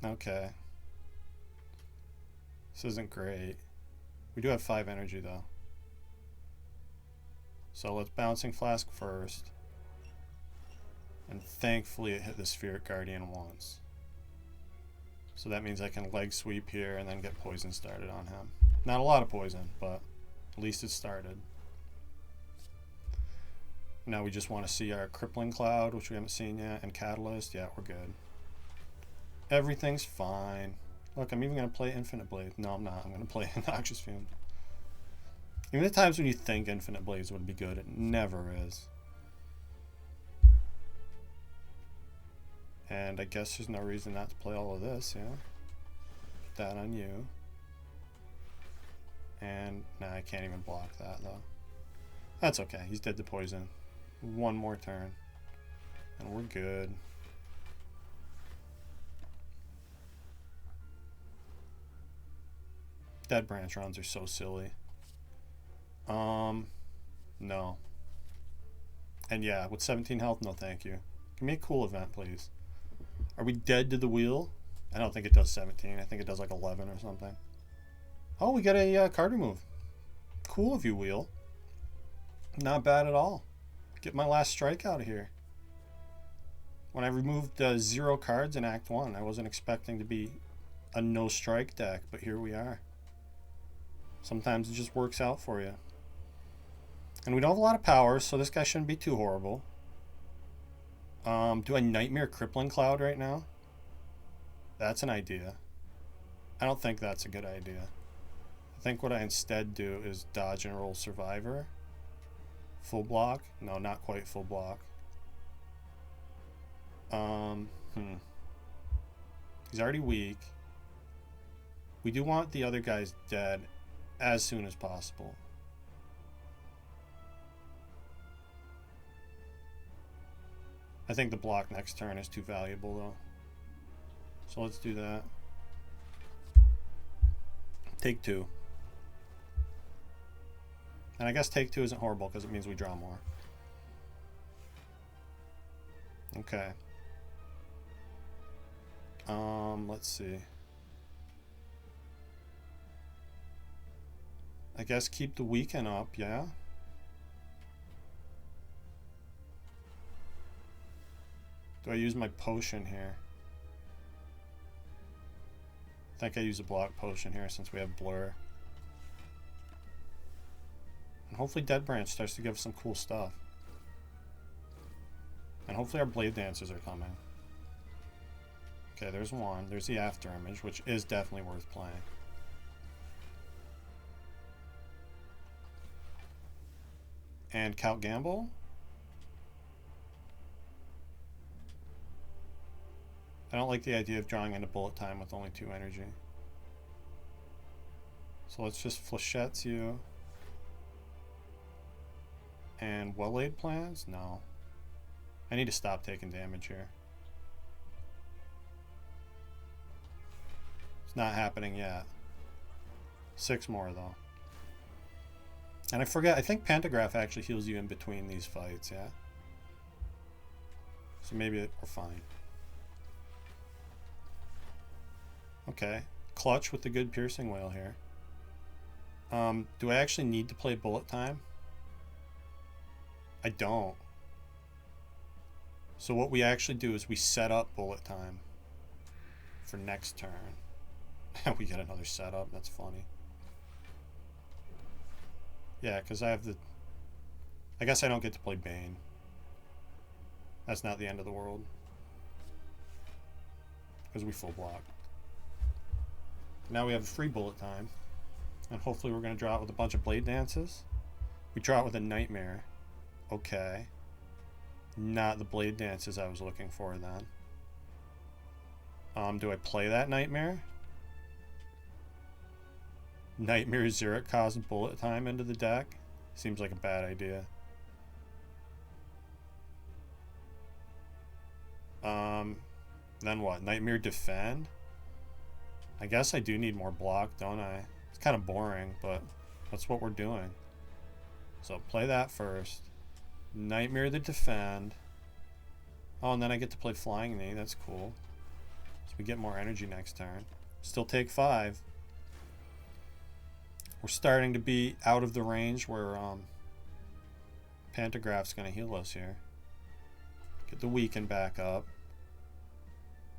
Okay. This isn't great. We do have 5 energy though. So let's Bouncing Flask first. And thankfully it hit the Spirit Guardian once. So that means I can leg sweep here and then get poison started on him. Not a lot of poison, but at least it started. Now we just want to see our Crippling Cloud, which we haven't seen yet, and Catalyst. Yeah, we're good. Everything's fine. Look, I'm even going to play Infinite Blade. No, I'm not. I'm going to play Noxious Fume. Even the times when you think Infinite Blades would be good, it never is. And I guess there's no reason not to play all of this, yeah? Put that on you. And, nah, I can't even block that, though. That's okay. He's dead to poison. One more turn. And we're good. Dead branch runs are so silly. No. And yeah, with 17 health, no thank you. Give me a cool event, please. Are we dead to the wheel? I don't think it does 17. I think it does like 11 or something. Oh, we got a card remove. Cool of you, wheel. Not bad at all. Get my last strike out of here. When I removed 0 cards in Act 1, I wasn't expecting to be a no-strike deck, but here we are. Sometimes it just works out for you. And we don't have a lot of power, so this guy shouldn't be too horrible. Do I Nightmare Crippling Cloud right now? That's an idea. I don't think that's a good idea. I think what I instead do is dodge and roll Survivor. Full block? No, not quite full block. He's already weak. We do want the other guys dead as soon as possible. I think the block next turn is too valuable though. So let's do that. Take 2. And I guess take 2 isn't horrible because it means we draw more. Okay. Let's see. I guess keep the weekend up, yeah? Do I use my potion here? I think I use a block potion here since we have blur. And hopefully Dead Branch starts to give some cool stuff. And hopefully our Blade Dancers are coming. Okay, there's one. There's the after image, which is definitely worth playing. And Count Gamble. I don't like the idea of drawing into bullet time with only 2 energy. So let's just Flechettes you. And Well-Laid Plans? No. I need to stop taking damage here. It's not happening yet. 6 more though. And I forget, I think Pantograph actually heals you in between these fights, yeah? So maybe we're fine. Okay. Clutch with the good Piercing Wail here. Do I actually need to play Bullet Time? I don't. So what we actually do is we set up Bullet Time for next turn. We get another setup. That's funny. Yeah, because I have the... I guess I don't get to play Bane. That's not the end of the world. Because we full block. Now we have a free Bullet Time. And hopefully we're going to draw it with a bunch of Blade Dances. We draw it with a Nightmare. Okay. Not the Blade Dances I was looking for then. Do I play that Nightmare? Nightmare Xeric costs Bullet Time into the deck? Seems like a bad idea. Then what? Nightmare Defend? I guess I do need more block, don't I? It's kind of boring, but that's what we're doing. So play that first. Nightmare the Defend. Oh, and then I get to play Flying Knee. That's cool. So we get more energy next turn. Still take 5. We're starting to be out of the range where Pantograph's going to heal us here. Get the weaken back up.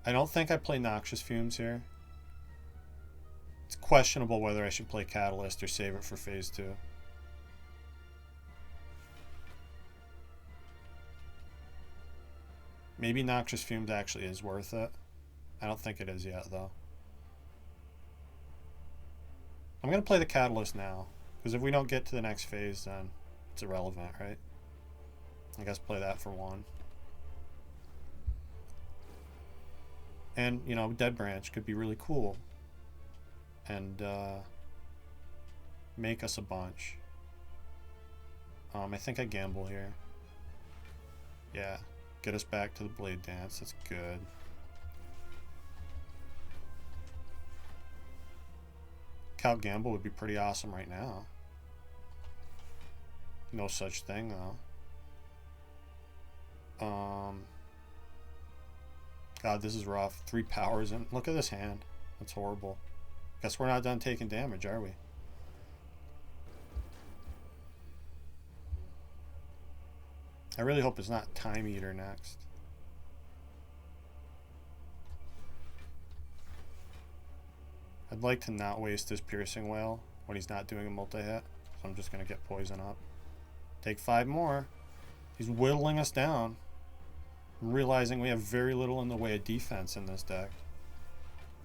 I don't think I play Noxious Fumes here. It's questionable whether I should play Catalyst or save it for phase 2. Maybe Noxious Fumes actually is worth it. I don't think it is yet, though. I'm going to play the Catalyst now, because if we don't get to the next phase, then it's irrelevant, right? I guess play that for 1. And, you know, Dead Branch could be really cool. And make us a bunch. I think I gamble here. Yeah. Get us back to the Blade Dance. That's good. Count Gamble would be pretty awesome right now. No such thing, though. God, this is rough. 3 powers, and look at this hand. That's horrible. Guess we're not done taking damage, are we? I really hope it's not Time Eater next. I'd like to not waste this Piercing Wail when he's not doing a multi-hit, so I'm just going to get Poison up. Take 5 more. He's whittling us down. I'm realizing we have very little in the way of defense in this deck.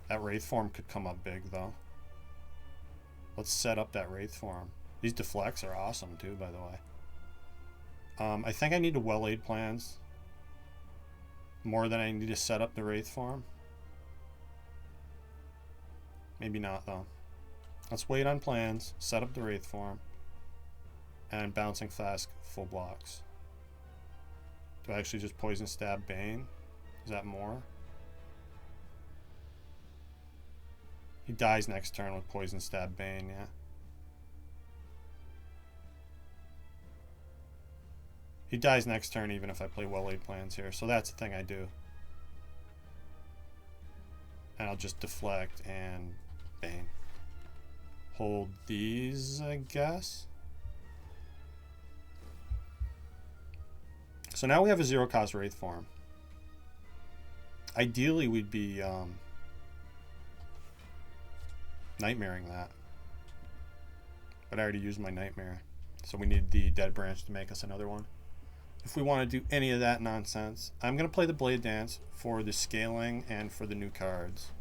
That Wraith form could come up big, though. Let's set up that Wraith form. These deflects are awesome, too, by the way. I think I need to well-aid plans more than I need to set up the Wraith form. Maybe not, though. Let's wait on plans, set up the Wraith form, and Bouncing Flask full blocks. Do I actually just Poison Stab Bane? Is that more? He dies next turn with Poison Stab Bane, yeah. He dies next turn even if I play well-laid plans here, so that's the thing I do. And I'll just deflect and Bane. Hold these, I guess. So now we have a 0-cost Wraith form. Ideally, we'd be nightmaring that. But I already used my Nightmare. So we need the Dead Branch to make us another one. If we want to do any of that nonsense, I'm going to play the Blade Dance for the scaling and for the new cards.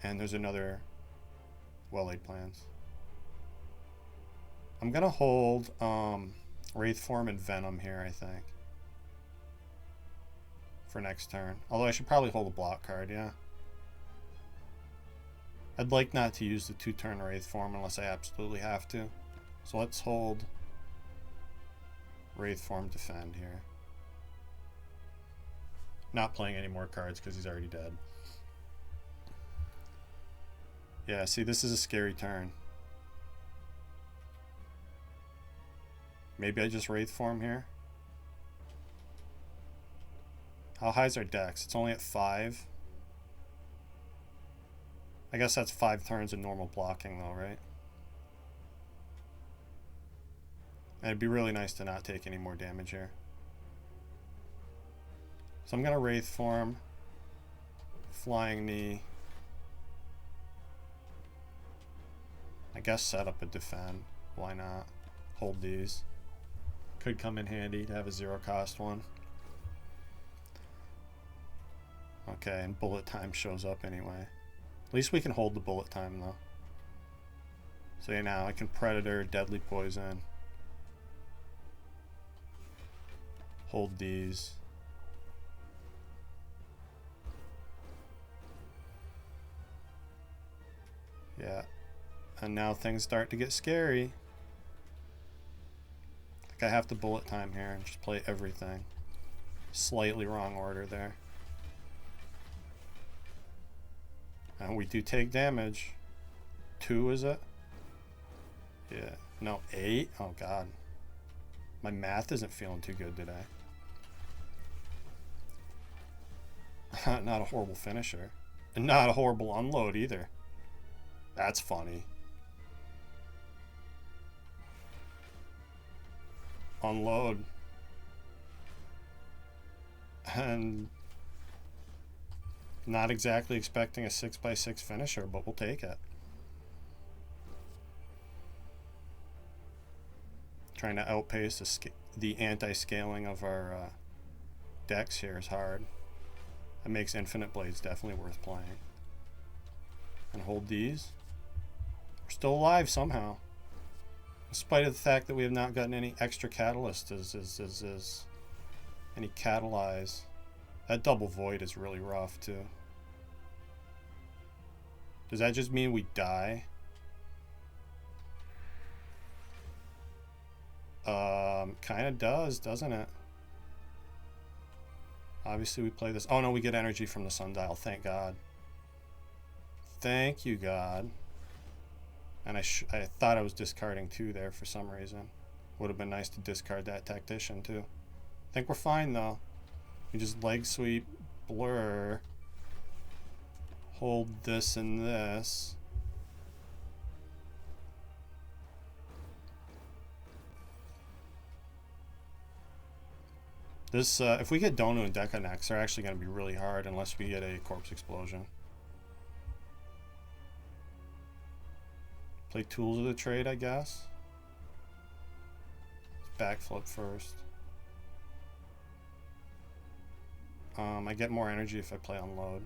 And there's another well-laid plans. I'm going to hold Wraith Form and Venom here, I think. For next turn. Although I should probably hold a block card, yeah. I'd like not to use the 2-turn Wraith Form unless I absolutely have to. So let's hold Wraith Form Defend here. Not playing any more cards because he's already dead. Yeah, see, this is a scary turn. Maybe I just Wraith Form here. How high is our dex? It's only at 5. I guess that's 5 turns of normal blocking though, right? And it'd be really nice to not take any more damage here. So I'm going to Wraith Form, Flying Knee. I guess set up a Defend. Why not? Hold these. Could come in handy to have a 0-cost one. Okay, and Bullet Time shows up anyway. At least we can hold the Bullet Time though. So yeah, now I can Predator, Deadly Poison. Hold these. Yeah. And now things start to get scary. I think I have to Bullet Time here and just play everything. Slightly wrong order there. And we do take damage. 2, is it? Yeah. No, 8? Oh, God. My math isn't feeling too good today. Not a horrible finisher. And not a horrible unload either. That's funny. unload. And not exactly expecting a 6x6 finisher, but we'll take it. Trying to outpace the anti-scaling of our decks here is hard. That makes Infinite Blades definitely worth playing. And hold these. We're still alive somehow. In spite of the fact that we have not gotten any extra catalyst any catalyze. That double void is really rough too. Does that just mean we die? Kind of does, doesn't it? Obviously we play this. Oh no, we get energy from the sundial. Thank God. Thank you, God. And I thought I was discarding 2 there for some reason. Would have been nice to discard that tactician too. I think we're fine though. We just leg sweep, blur, hold this and this. This, if we get Donu and Deca next, they're actually going to be really hard unless we get a Corpse Explosion. Play Tools of the Trade, I guess. Let's backflip first. I get more energy if I play Unload.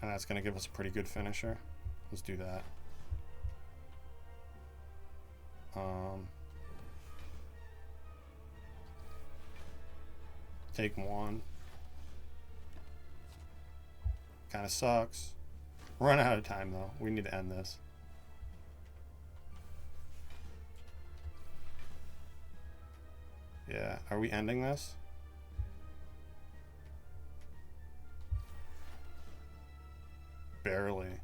And that's going to give us a pretty good finisher. Let's do that. Take 1. Kind of sucks. We're running out of time though. We need to end this. Yeah, are we ending this? Barely.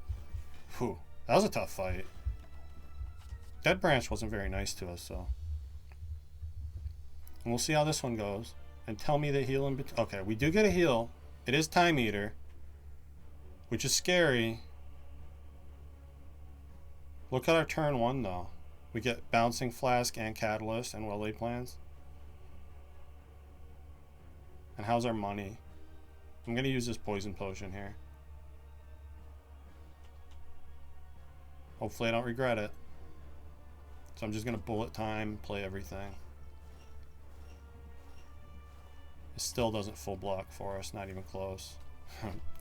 Whew, that was a tough fight. Dead Branch wasn't very nice to us, so. And we'll see how this one goes. And tell me the heal in between. Okay, we do get a heal. It is Time Eater, which is scary. Look at our turn 1 though. We get Bouncing Flask and Catalyst and Well-Laid Plans. And how's our money? I'm going to use this Poison Potion here. Hopefully I don't regret it. So I'm just going to bullet time, play everything. It still doesn't full block for us, not even close.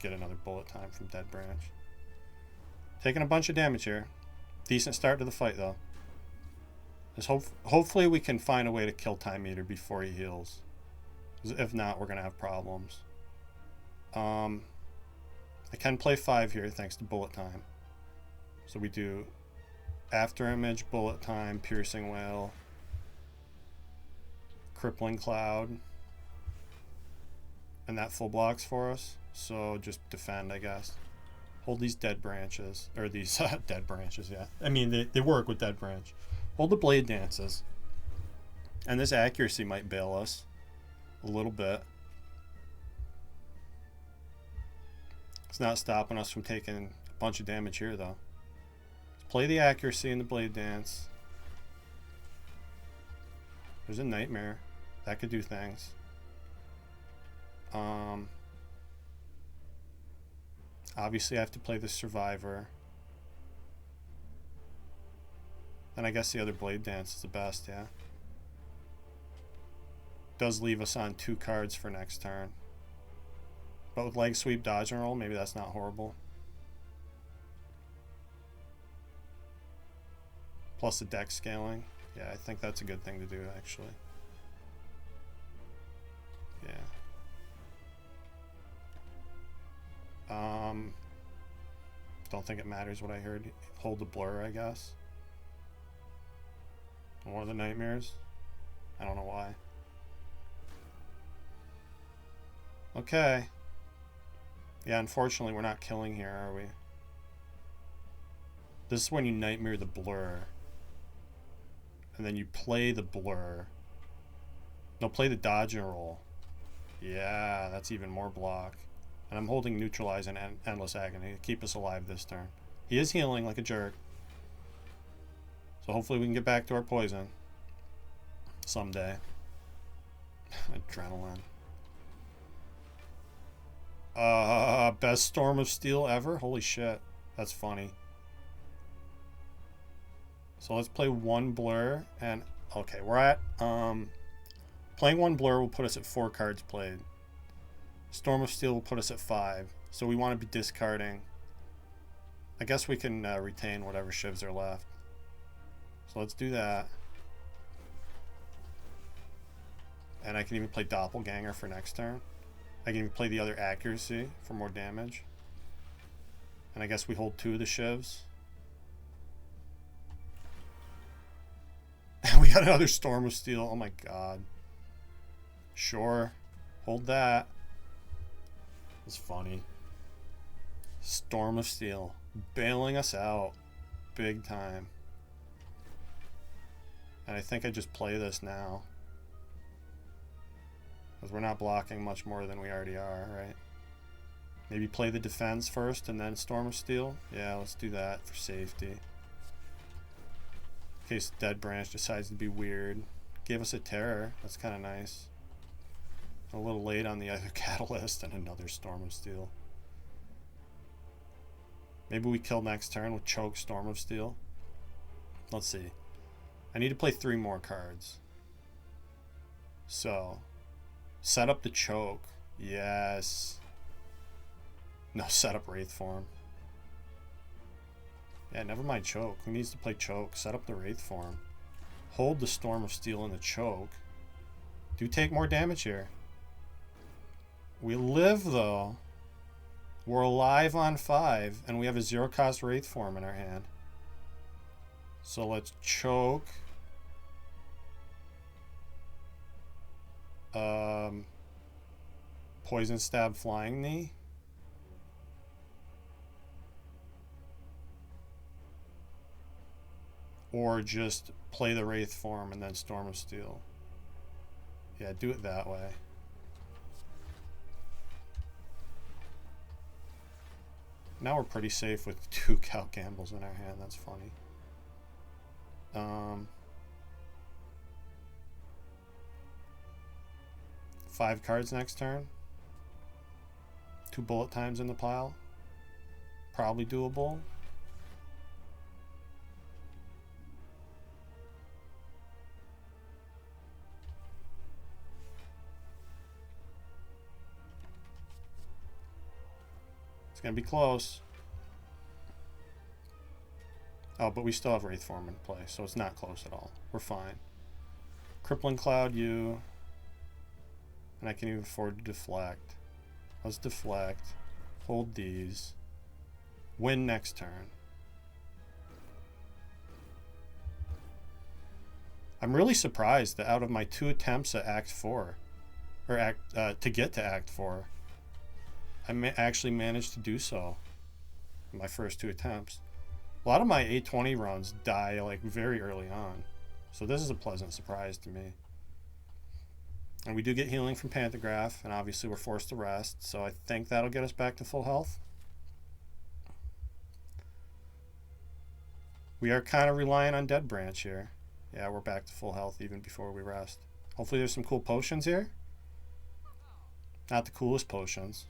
Get another bullet time from Dead Branch. Taking a bunch of damage here. Decent start to the fight though. Hopefully we can find a way to kill Time Eater before he heals. If not, we're going to have problems. I can play 5 here thanks to bullet time. So we do After Image, bullet time, Piercing Wail, Crippling Cloud, and that full blocks for us. So just defend, I guess. Hold these Dead Branches, or these Dead Branches, yeah. I mean, they work with Dead Branch. Hold the Blade Dances. And this accuracy might bail us a little bit. It's not stopping us from taking a bunch of damage here, though. Let's play the accuracy in the Blade Dance. There's a Nightmare. That could do things. Obviously, I have to play the Survivor. Then I guess the other Blade Dance is the best, yeah. Does leave us on 2 cards for next turn. But with Leg Sweep, Dodge and Roll, maybe that's not horrible. Plus the deck scaling. Yeah, I think that's a good thing to do, actually. Yeah. Don't think it matters what I heard. Hold the Blur, I guess. One of the Nightmares. I don't know why. Okay. Yeah, unfortunately we're not killing here, are we? This is when you Nightmare the Blur. And then you play the Blur. No, play the Dodge and Roll. Yeah, that's even more block. And I'm holding Neutralize and Endless Agony to keep us alive this turn. He is healing like a jerk. So So hopefully we can get back to our poison someday. Adrenaline. Best Storm of Steel ever? Holy shit. That's funny. So let's play one blur and okay, we're at playing one blur will put us at 4 cards played. Storm of Steel will put us at 5. So we want to be discarding. I guess we can retain whatever shivs are left. So let's do that. And I can even play Doppelganger for next turn. I can even play the other accuracy for more damage. And I guess we hold 2 of the shivs. And we got another Storm of Steel. Oh my god. Sure. Hold that. It's funny. Storm of Steel. Bailing us out. Big time. And I think I just play this now. Because we're not blocking much more than we already are, right? Maybe play the defense first and then Storm of Steel? Yeah, let's do that for safety. In case Dead Branch decides to be weird. Gave us a Terror. That's kind of nice. A little late on the other Catalyst and another Storm of Steel. Maybe we kill next turn with Choke Storm of Steel. Let's see. I need to play 3 more cards. So, set up the Choke. Yes. No, set up Wraith Form. Yeah, never mind Choke. Who needs to play Choke? Set up the Wraith Form. Hold the Storm of Steel in the Choke. Do take more damage here. We live, though. We're alive on 5, and we have a 0-cost Wraith Form in our hand. So let's Choke. Poison Stab Flying Knee. Or just play the Wraith Form and then Storm of Steel. Yeah, do it that way. Now we're pretty safe with 2 Cow Gambles in our hand. That's funny. 5 cards next turn. 2 bullet times in the pile. Probably doable. It's going to be close. Oh, but we still have Wraith Form in play, so it's not close at all. We're fine. Crippling Cloud you. And I can even afford to deflect. Let's deflect. Hold these. Win next turn. I'm really surprised that out of my 2 attempts at Act 4, or to get to Act 4, I actually managed to do so in my first 2 attempts. A lot of my 820 runs die like very early on, so this is a pleasant surprise to me. And we do get healing from Pantograph, and obviously we're forced to rest, so I think that'll get us back to full health. We are kind of relying on Dead Branch here. Yeah, we're back to full health even before we rest. Hopefully there's some cool potions here. Not the coolest potions.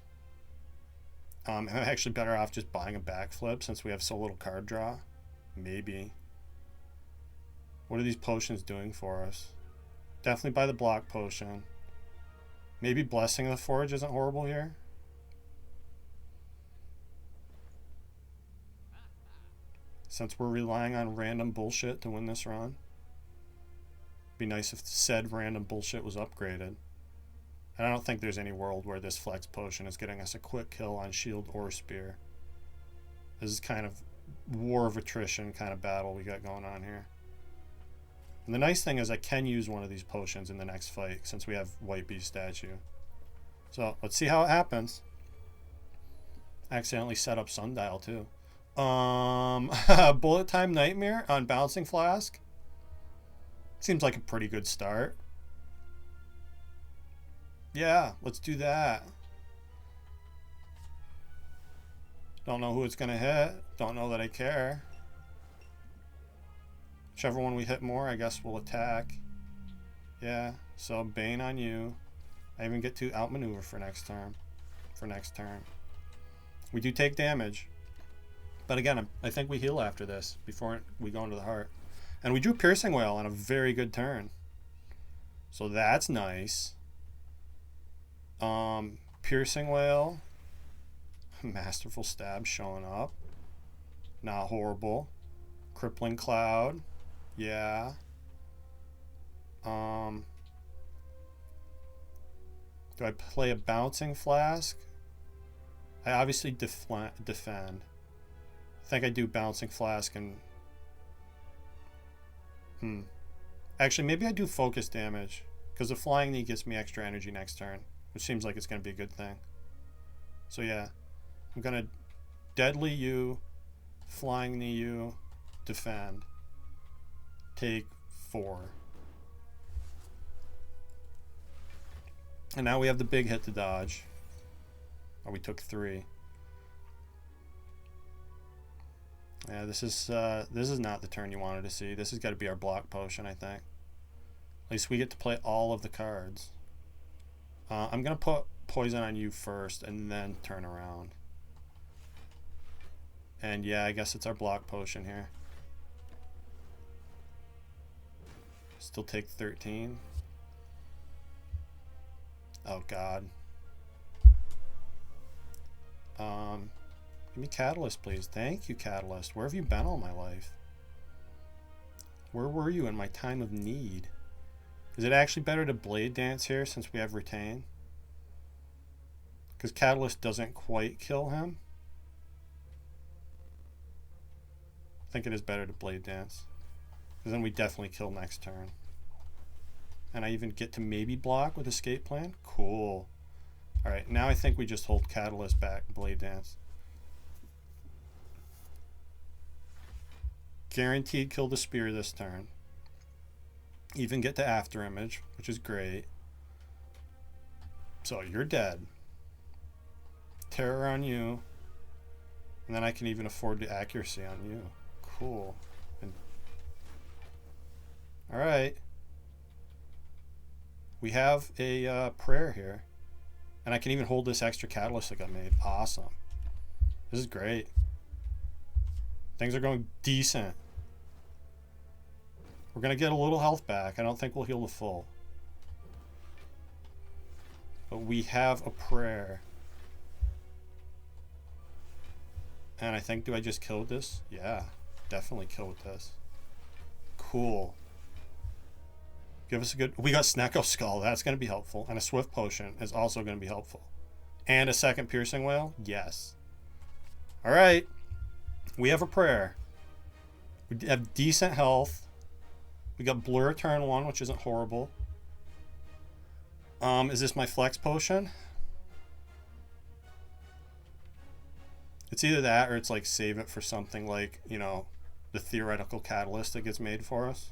I'm actually better off just buying a backflip since we have so little card draw. Maybe. What are these potions doing for us? Definitely buy the block potion. Maybe Blessing of the Forge isn't horrible here. Since we're relying on random bullshit to win this run. Be nice if said random bullshit was upgraded. And I don't think there's any world where this flex potion is getting us a quick kill on shield or spear. This is kind of war of attrition kind of battle we got going on here. And the nice thing is I can use one of these potions in the next fight since we have White Beast statue. So let's see how it happens. I accidentally set up Sundial too. Bullet Time Nightmare on Bouncing Flask. Seems like a pretty good start. Yeah, let's do that. Don't know who it's gonna hit. Don't know that I care. Whichever one we hit more, I guess we'll attack. Yeah, so Bane on you. I even get to outmaneuver for next turn. We do take damage. But again, I think we heal after this, before we go into the heart. And we drew Piercing Wail on a very good turn. So that's nice. Piercing Wail. Masterful Stab showing up. Not horrible. Crippling Cloud. Yeah. Do I play a Bouncing Flask? I obviously defend. I think I do Bouncing Flask and... Actually, maybe I do focus damage, because the Flying Knee gets me extra energy next turn, which seems like it's going to be a good thing. So yeah, I'm going to Deadly you, Flying Knee you, defend. Take 4. And now we have the big hit to dodge. Oh, we took 3. Yeah, this is not the turn you wanted to see. This has got to be our block potion, I think. At least we get to play all of the cards. I'm going to put poison on you first and then turn around. And yeah, I guess it's our block potion here. Still take 13. Oh god. Give me Catalyst, please. Thank you, Catalyst. Where have you been all my life? Where were you in my time of need? Is it actually better to Blade Dance here since we have Retain? Because Catalyst doesn't quite kill him. I think it is better to Blade Dance. Because then we definitely kill next turn. And I even get to maybe block with Escape Plan. Cool. Alright, now I think we just hold Catalyst back, Blade Dance. Guaranteed kill the Spear this turn. Even get to After Image, which is great. So you're dead. Terror on you. And then I can even afford the accuracy on you. Cool. Alright. We have a prayer here. And I can even hold this extra catalyst that got made. Awesome. This is great. Things are going decent. We're going to get a little health back. I don't think we'll heal the full. But we have a prayer. And I think, do I just kill with this? Yeah, definitely kill with this. Cool. Give us a good... We got Snecko Skull. That's going to be helpful. And a Swift Potion is also going to be helpful. And a second Piercing Wail? Yes. Alright. We have a prayer. We have decent health. We got Blur turn 1, which isn't horrible. Is this my Flex Potion? It's either that or it's like save it for something like, you know, the theoretical catalyst that gets made for us.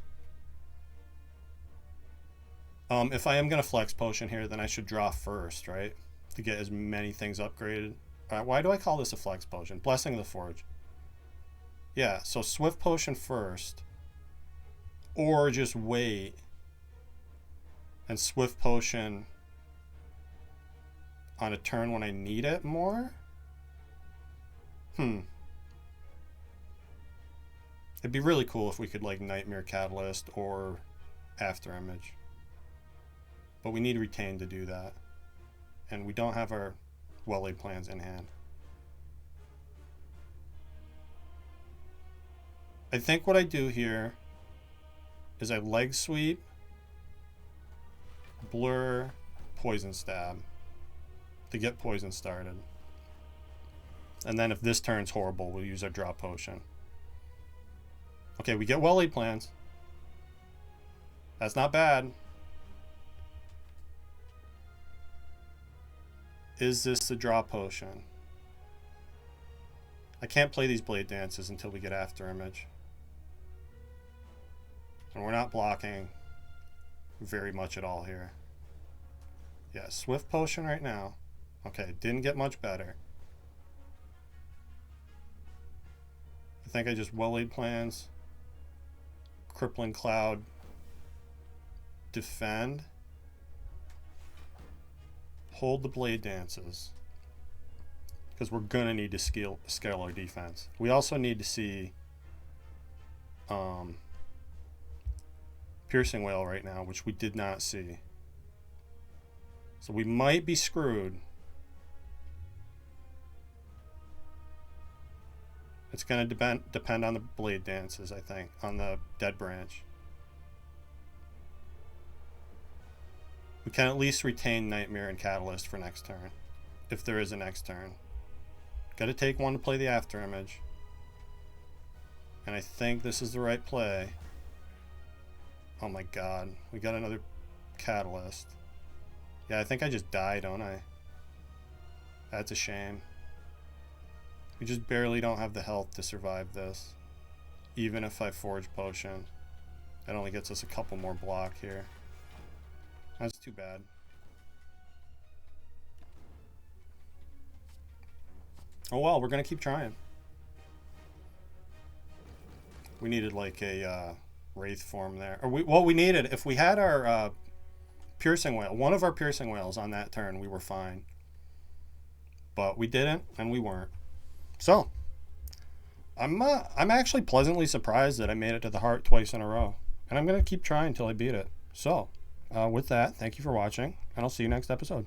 If I am going to Flex Potion here, then I should draw first, right? To get as many things upgraded. Why do I call this a Flex Potion? Blessing of the Forge. Yeah, so Swift Potion first. Or just wait. And Swift Potion on a turn when I need it more? It'd be really cool if we could like Nightmare Catalyst or After Image. But we need Retain to do that. And we don't have our well-laid plans in hand. I think what I do here is I Leg Sweep, Blur, Poison Stab to get poison started. And then if this turn's horrible, we'll use our Draw Potion. Okay, we get well-laid plans. That's not bad. Is this the Draw Potion? I can't play these Blade Dances until we get After Image. And we're not blocking very much at all here. Yeah, Swift Potion right now. Okay, didn't get much better. I think I just well-laid plans. Crippling Cloud, defend, hold the Blade Dances, because we're gonna need to scale our defense. We also need to see Piercing Wail right now, which we did not see. So we might be screwed. It's going to depend on the Blade Dances, I think, on the Dead Branch. We can at least retain Nightmare and Catalyst for next turn, if there is a next turn. Got to take one to play the After Image. And I think this is the right play. Oh my god, we got another Catalyst. Yeah, I think I just die, don't I? That's a shame. We just barely don't have the health to survive this. Even if I Forge Potion. That only gets us a couple more block here. That's too bad. Oh well, we're gonna keep trying. We needed like a Wraith form there. Or what we needed, if we had our Piercing Wail, one of our Piercing Wails on that turn, we were fine. But we didn't, and we weren't. So, I'm actually pleasantly surprised that I made it to the heart twice in a row. And I'm going to keep trying until I beat it. So, with that, thank you for watching, and I'll see you next episode.